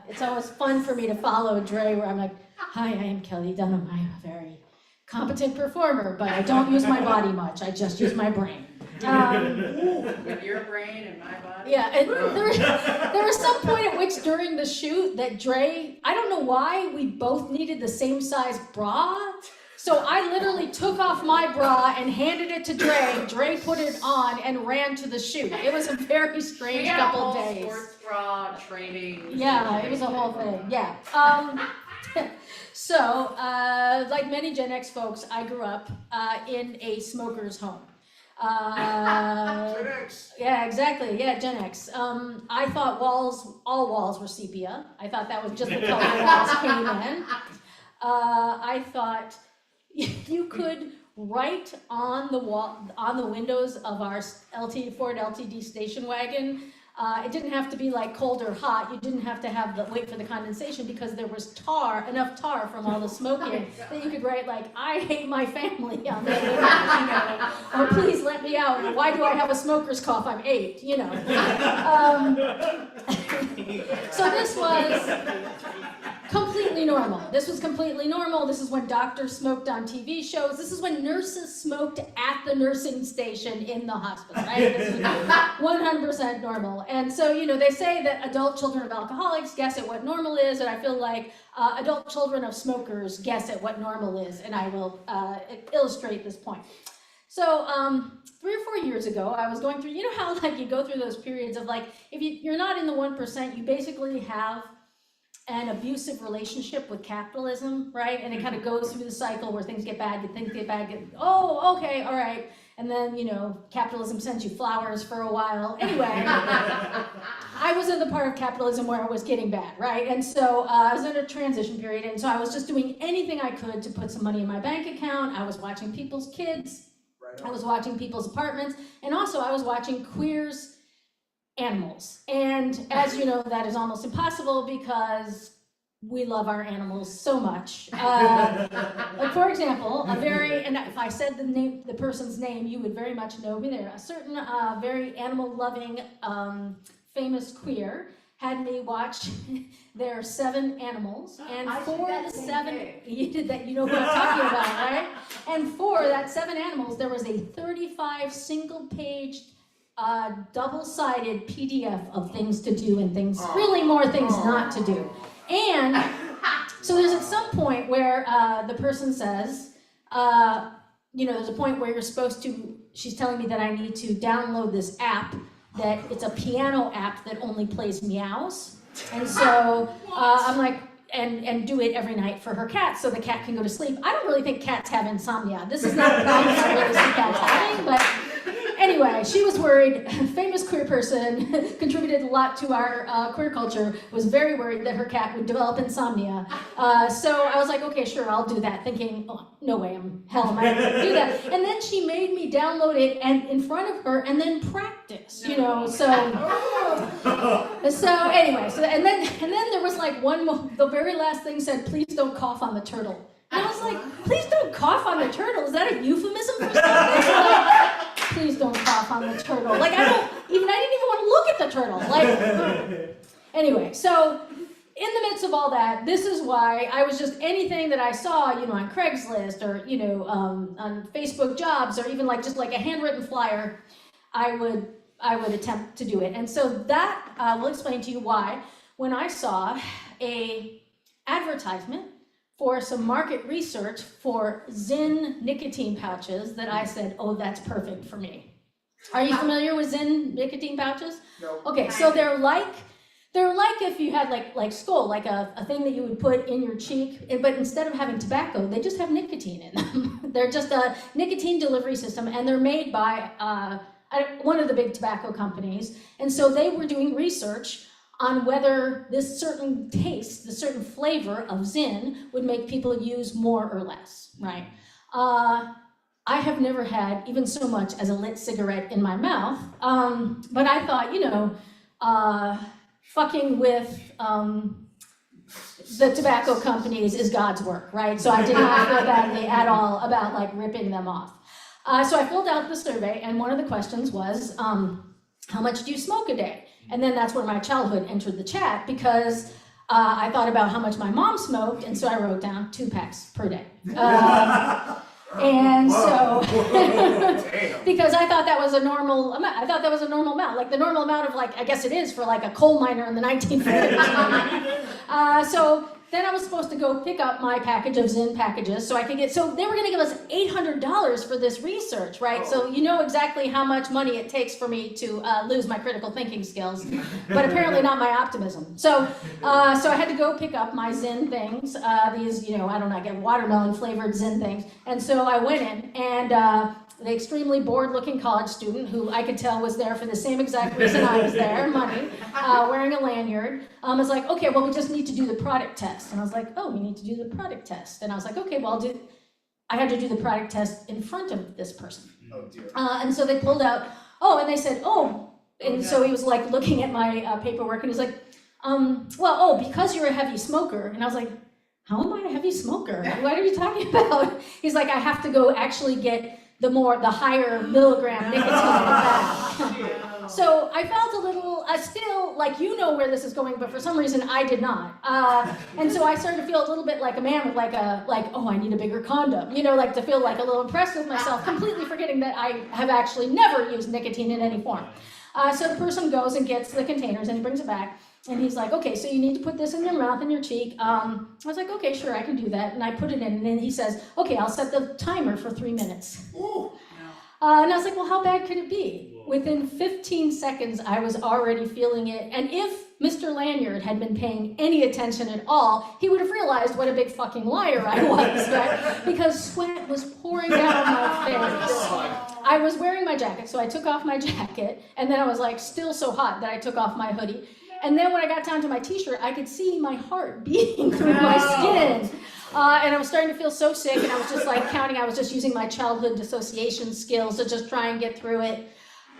it's always fun for me to follow Dre, where I'm like, hi, I am Kelly Dunham, I am a very competent performer, but I don't use my body much, I just use my brain. With your brain and my body? Yeah, and there was some point at which during the shoot that Dre, I don't know why, we both needed the same size bra. So I literally took off my bra and handed it to Dre. Dre put it on and ran to the shoot. It was a very strange couple of days. Sports bra training. Yeah, it was a whole thing, yeah. So, like many Gen X folks, I grew up in a smoker's home. Gen X. Yeah, exactly. Yeah, Gen X. I thought all walls were sepia. I thought that was just the color the walls came in. I thought you could write on the windows of our Ford LTD station wagon. It didn't have to be like cold or hot. You didn't have to wait for the condensation, because there was enough tar from all the smoking that you could write like, I hate my family on the window, or please let me out. Why do I have a smoker's cough? I'm 8, So this was completely normal. This was completely normal. This is when doctors smoked on TV shows. This is when nurses smoked at the nursing station in the hospital, right? This is 100% normal. And so, they say that adult children of alcoholics guess at what normal is, and I feel like adult children of smokers guess at what normal is, and I will illustrate this point. So, 3 or 4 years ago, I was going through, how you go through those periods of if you're not in the 1%, you basically have an abusive relationship with capitalism, right? And it kind of goes through the cycle where things get bad, things get bad, oh, okay, all right. And then, capitalism sends you flowers for a while. Anyway, I was in the part of capitalism where I was getting bad, right? And so I was in a transition period, and so I was just doing anything I could to put some money in my bank account. I was watching people's kids. I was watching people's apartments. And also I was watching queers' animals. And as you know, that is almost impossible because we love our animals so much. Like for example, and if I said the person's name, you would very much know who they are. A certain very animal-loving, famous queer had me watch their 7 animals, and I for did that the same 7, thing. you did that, you know what I'm talking about, right? And for that 7 animals, there was a 35 single-page, double-sided PDF of things to do and things, really more things not to do. And so there's at some point where the person says, there's a point where you're supposed to, she's telling me that I need to download this app, that it's a piano app that only plays meows. And so I'm like, and do it every night for her cat so the cat can go to sleep. I don't really think cats have insomnia. This is not a problem I really see cats having, but anyway, she was worried. Famous queer person, contributed a lot to our queer culture, was very worried that her cat would develop insomnia. So I was like, okay, sure, I'll do that, thinking, oh, no way, hell am I gonna do that? And then she made me download it and in front of her and then practice, so anyway, and then there was like the very last thing said, please don't cough on the turtle. And I was like, please don't cough on the turtle. Is that a euphemism for something? Like, please don't cough on the turtle. Like I didn't even want to look at the turtle. Like anyway, so in the midst of all that, this is why I was just anything that I saw, on Craigslist or on Facebook Jobs or even just like a handwritten flyer, I would attempt to do it. And so that will explain to you why when I saw a advertisement for some market research for Zyn nicotine pouches that I said, oh, that's perfect for me. Are you familiar with Zyn nicotine pouches? No. Okay, so they're like if you had like Skoal, like a thing that you would put in your cheek, but instead of having tobacco, they just have nicotine in them. They're just a nicotine delivery system, and they're made by one of the big tobacco companies. And so they were doing research on whether this certain taste, the certain flavor of Zyn would make people use more or less, right? I have never had even so much as a lit cigarette in my mouth, but I thought, fucking with the tobacco companies is God's work, right? So I did not feel badly at all about ripping them off. So I filled out the survey, and one of the questions was, how much do you smoke a day? And then that's where my childhood entered the chat, because I thought about how much my mom smoked, and so I wrote down 2 packs per day. And so, because I thought that was a normal amount, like the normal amount of I guess it is for a coal miner in the 1940s. So then I was supposed to go pick up my package of Zyn packages so I could so they were gonna give us $800 for this research, right? So you know exactly how much money it takes for me to lose my critical thinking skills, but apparently not my optimism. So I had to go pick up my Zyn things, these, I get watermelon flavored Zyn things. And so I went in, and the extremely bored-looking college student, who I could tell was there for the same exact reason I was there, money, wearing a lanyard, was like, okay, well, we just need to do the product test. And I was like, oh, we need to do the product test. And I was like, okay, well, I had to do the product test in front of this person. Oh, dear. And so they pulled out, and they said, and so he was looking at my paperwork, and he's like, because you're a heavy smoker. And I was like, how am I a heavy smoker? What are you talking about? He's like, I have to go actually get the higher milligram nicotine in that. So I felt a little, still, where this is going, but for some reason I did not. And so I started to feel a little bit like a man with I need a bigger condom, to feel a little impressed with myself, completely forgetting that I have actually never used nicotine in any form. So the person goes and gets the containers and he brings it back. And he's like, okay, so you need to put this in your mouth and your cheek. I was like, okay, sure, I can do that. And I put it in, and then he says, okay, I'll set the timer for 3 minutes. And I was like, well, how bad could it be? Within 15 seconds, I was already feeling it. And if Mr. Lanyard had been paying any attention at all, he would have realized what a big fucking liar I was, right? Because sweat was pouring down my face. I was wearing my jacket, so I took off my jacket, and then I was still so hot that I took off my hoodie. And then when I got down to my t-shirt, I could see my heart beating through my skin. And I was starting to feel so sick, and I was just counting. I was just using my childhood dissociation skills to just try and get through it.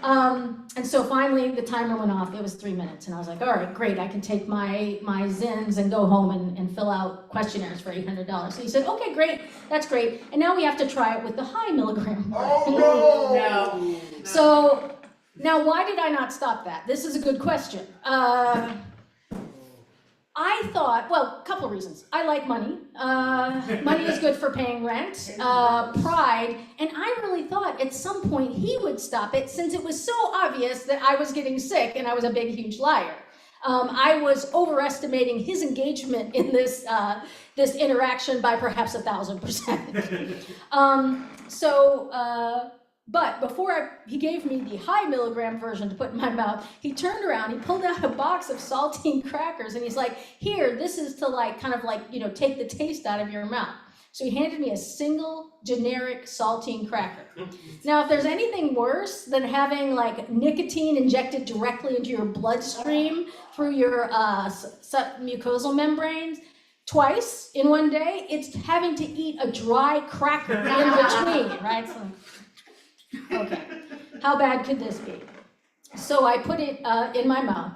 And so finally the timer went off. It was 3 minutes, and I was like, all right, great. I can take my Zins and go home and fill out questionnaires for $800. So he said, okay, great, that's great. And now we have to try it with the high milligram. Oh, No. So now, why did I not stop that? This is a good question. I thought, well, a couple of reasons. I like money. Money is good for paying rent. Pride. And I really thought at some point he would stop it, since it was so obvious that I was getting sick and I was a big, huge liar. I was overestimating his engagement in this interaction by perhaps 1,000%. But before he gave me the high milligram version to put in my mouth, he turned around, he pulled out a box of saltine crackers, and he's like, here, this is to take the taste out of your mouth. So he handed me a single generic saltine cracker. Now, if there's anything worse than having nicotine injected directly into your bloodstream through your mucosal membranes, twice in one day, it's having to eat a dry cracker in between, right? So, okay, how bad could this be? So I put it in my mouth,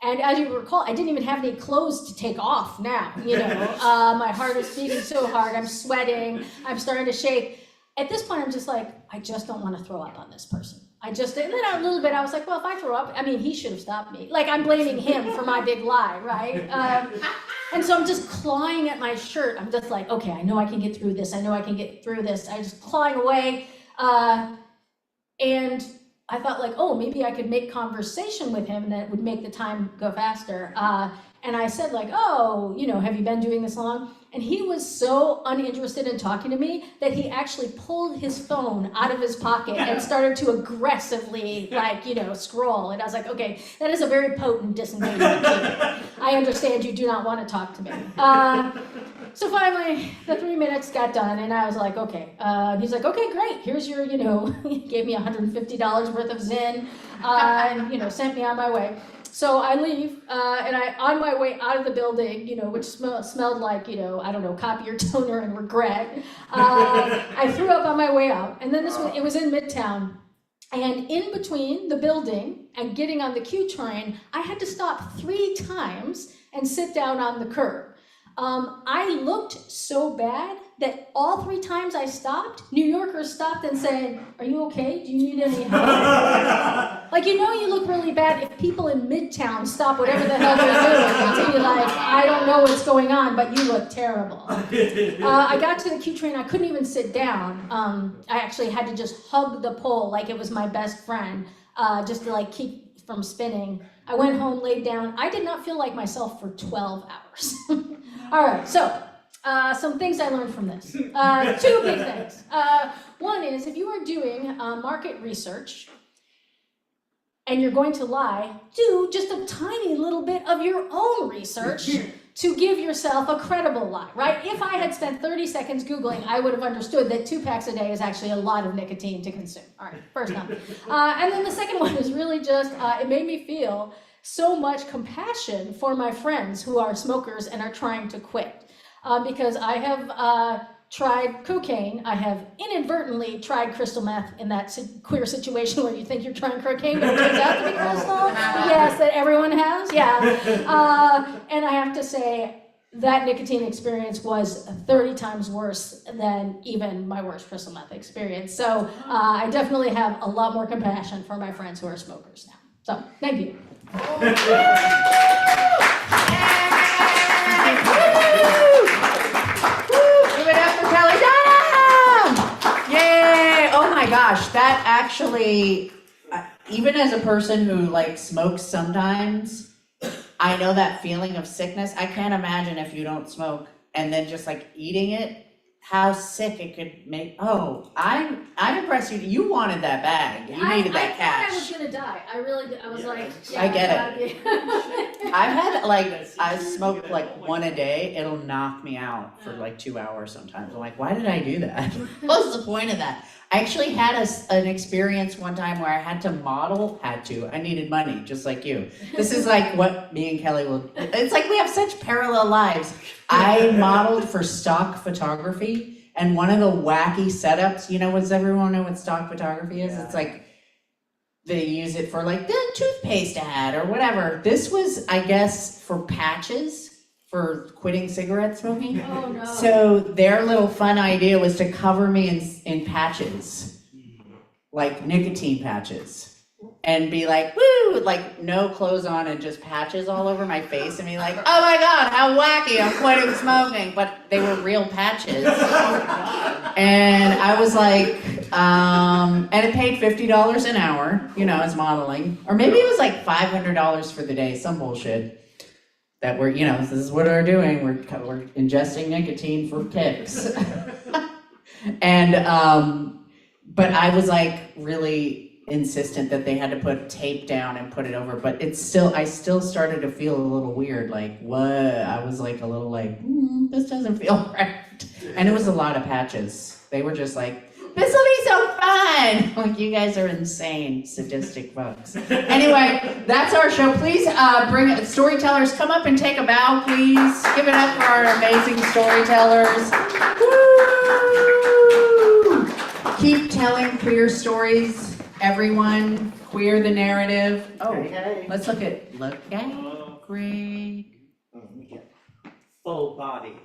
and as you recall, I didn't even have any clothes to take off now, my heart is beating so hard, I'm sweating, I'm starting to shake. At this point, I'm just like, I just don't want to throw up on this person. And then a little bit, I was like, well, if I throw up, he should have stopped me. I'm blaming him for my big lie, right? And so I'm just clawing at my shirt. I'm just like, okay, I know I can get through this. I'm just clawing away. And I thought maybe I could make conversation with him and that would make the time go faster. And I said have you been doing this long? And he was so uninterested in talking to me that he actually pulled his phone out of his pocket and started to aggressively scroll. And I was like, okay, that is a very potent disengagement. I understand you do not want to talk to me. So finally, the 3 minutes got done, and I was like, okay. He's like, okay, great. Here's your, he gave me $150 worth of Zyn, and, sent me on my way. So I leave, and on my way out of the building, which smelled like, copier toner and regret, I threw up on my way out. And then it was in Midtown. And in between the building and getting on the Q train, I had to stop 3 times and sit down on the curb. I looked so bad that all 3 times I stopped, New Yorkers stopped and said, are you okay? Do you need any help? You look really bad if people in Midtown stop whatever the hell they're doing and be like, I don't know what's going on, but you look terrible. I got to the Q train, I couldn't even sit down. I actually had to just hug the pole like it was my best friend, just to keep from spinning. I went home, laid down. I did not feel like myself for 12 hours. All right, so some things I learned from this. 2 big things. One is, if you are doing market research and you're going to lie, do just a tiny little bit of your own research to give yourself a credible lie, right? If I had spent 30 seconds Googling, I would have understood that 2 packs a day is actually a lot of nicotine to consume. All right, first one. And then the second one is really just, it made me feel so much compassion for my friends who are smokers and are trying to quit. Because I have tried cocaine, I have inadvertently tried crystal meth in that queer situation where you think you're trying cocaine, but it turns out to be crystal. Yes, that everyone has, yeah. And I have to say, that nicotine experience was 30 times worse than even my worst crystal meth experience. So I definitely have a lot more compassion for my friends who are smokers now. So, thank you. Give it up for Kelly Dunham! Yay! Oh my gosh, that actually, even as a person who smokes sometimes, I know that feeling of sickness. I can't imagine if you don't smoke and then just eating it, how sick it could make. Oh, I'm impressed you wanted that bag. You needed that cash. I thought I was gonna die. I really did. I was like, yeah, I get it. it. I've had I smoke 1 a day. It'll knock me out for 2 hours sometimes. I'm like, why did I do that? What's the point of that? I actually had an experience one time where I had to model. I needed money, just like you. This is what me and Kelly will. It's we have such parallel lives. I modeled for stock photography, and one of the wacky setups. Does everyone know what stock photography is? Yeah. It's they use it for like the toothpaste ad or whatever. This was, I guess, for patches for quitting cigarette smoking. Oh, no. So their little fun idea was to cover me in patches, like nicotine patches. And be like, woo, like no clothes on and just patches all over my face and be like, oh my God, how wacky, I'm quitting smoking. But they were real patches. And I was like, and it paid $50 an hour, you know, as modeling. Or maybe it was like $500 for the day, some bullshit. That we're, you know, this is what we're doing, we're ingesting nicotine for kicks. And, but I was like really insistent that they had to put tape down and put it over, but I still started to feel a little weird, like what? I was like a little like, this doesn't feel right. And it was a lot of patches. They were just like, this will be so fun. Like, you guys are insane, sadistic folks. Anyway, that's our show. Please bring storytellers, come up and take a bow, please. Give it up for our amazing storytellers. Woo! Keep telling queer stories. Everyone, queer the narrative. Oh, Okay. let's look at Greg. Full body.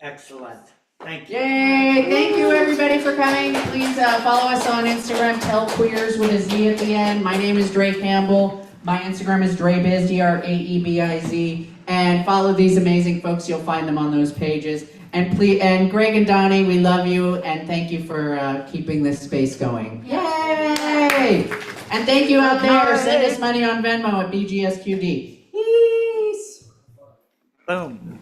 Excellent. Thank you. Yay! Thank you everybody for coming. Please follow us on Instagram, Tell Queers with a Z at the end. My name is Dre Campbell. My Instagram is Drebiz, DRAEBIZ. And follow these amazing folks. You'll find them on those pages. And please, and Greg and Donnie, we love you and thank you for keeping this space going. Yay! And thank you out there. Send us money on Venmo at BGSQD. Peace. Boom.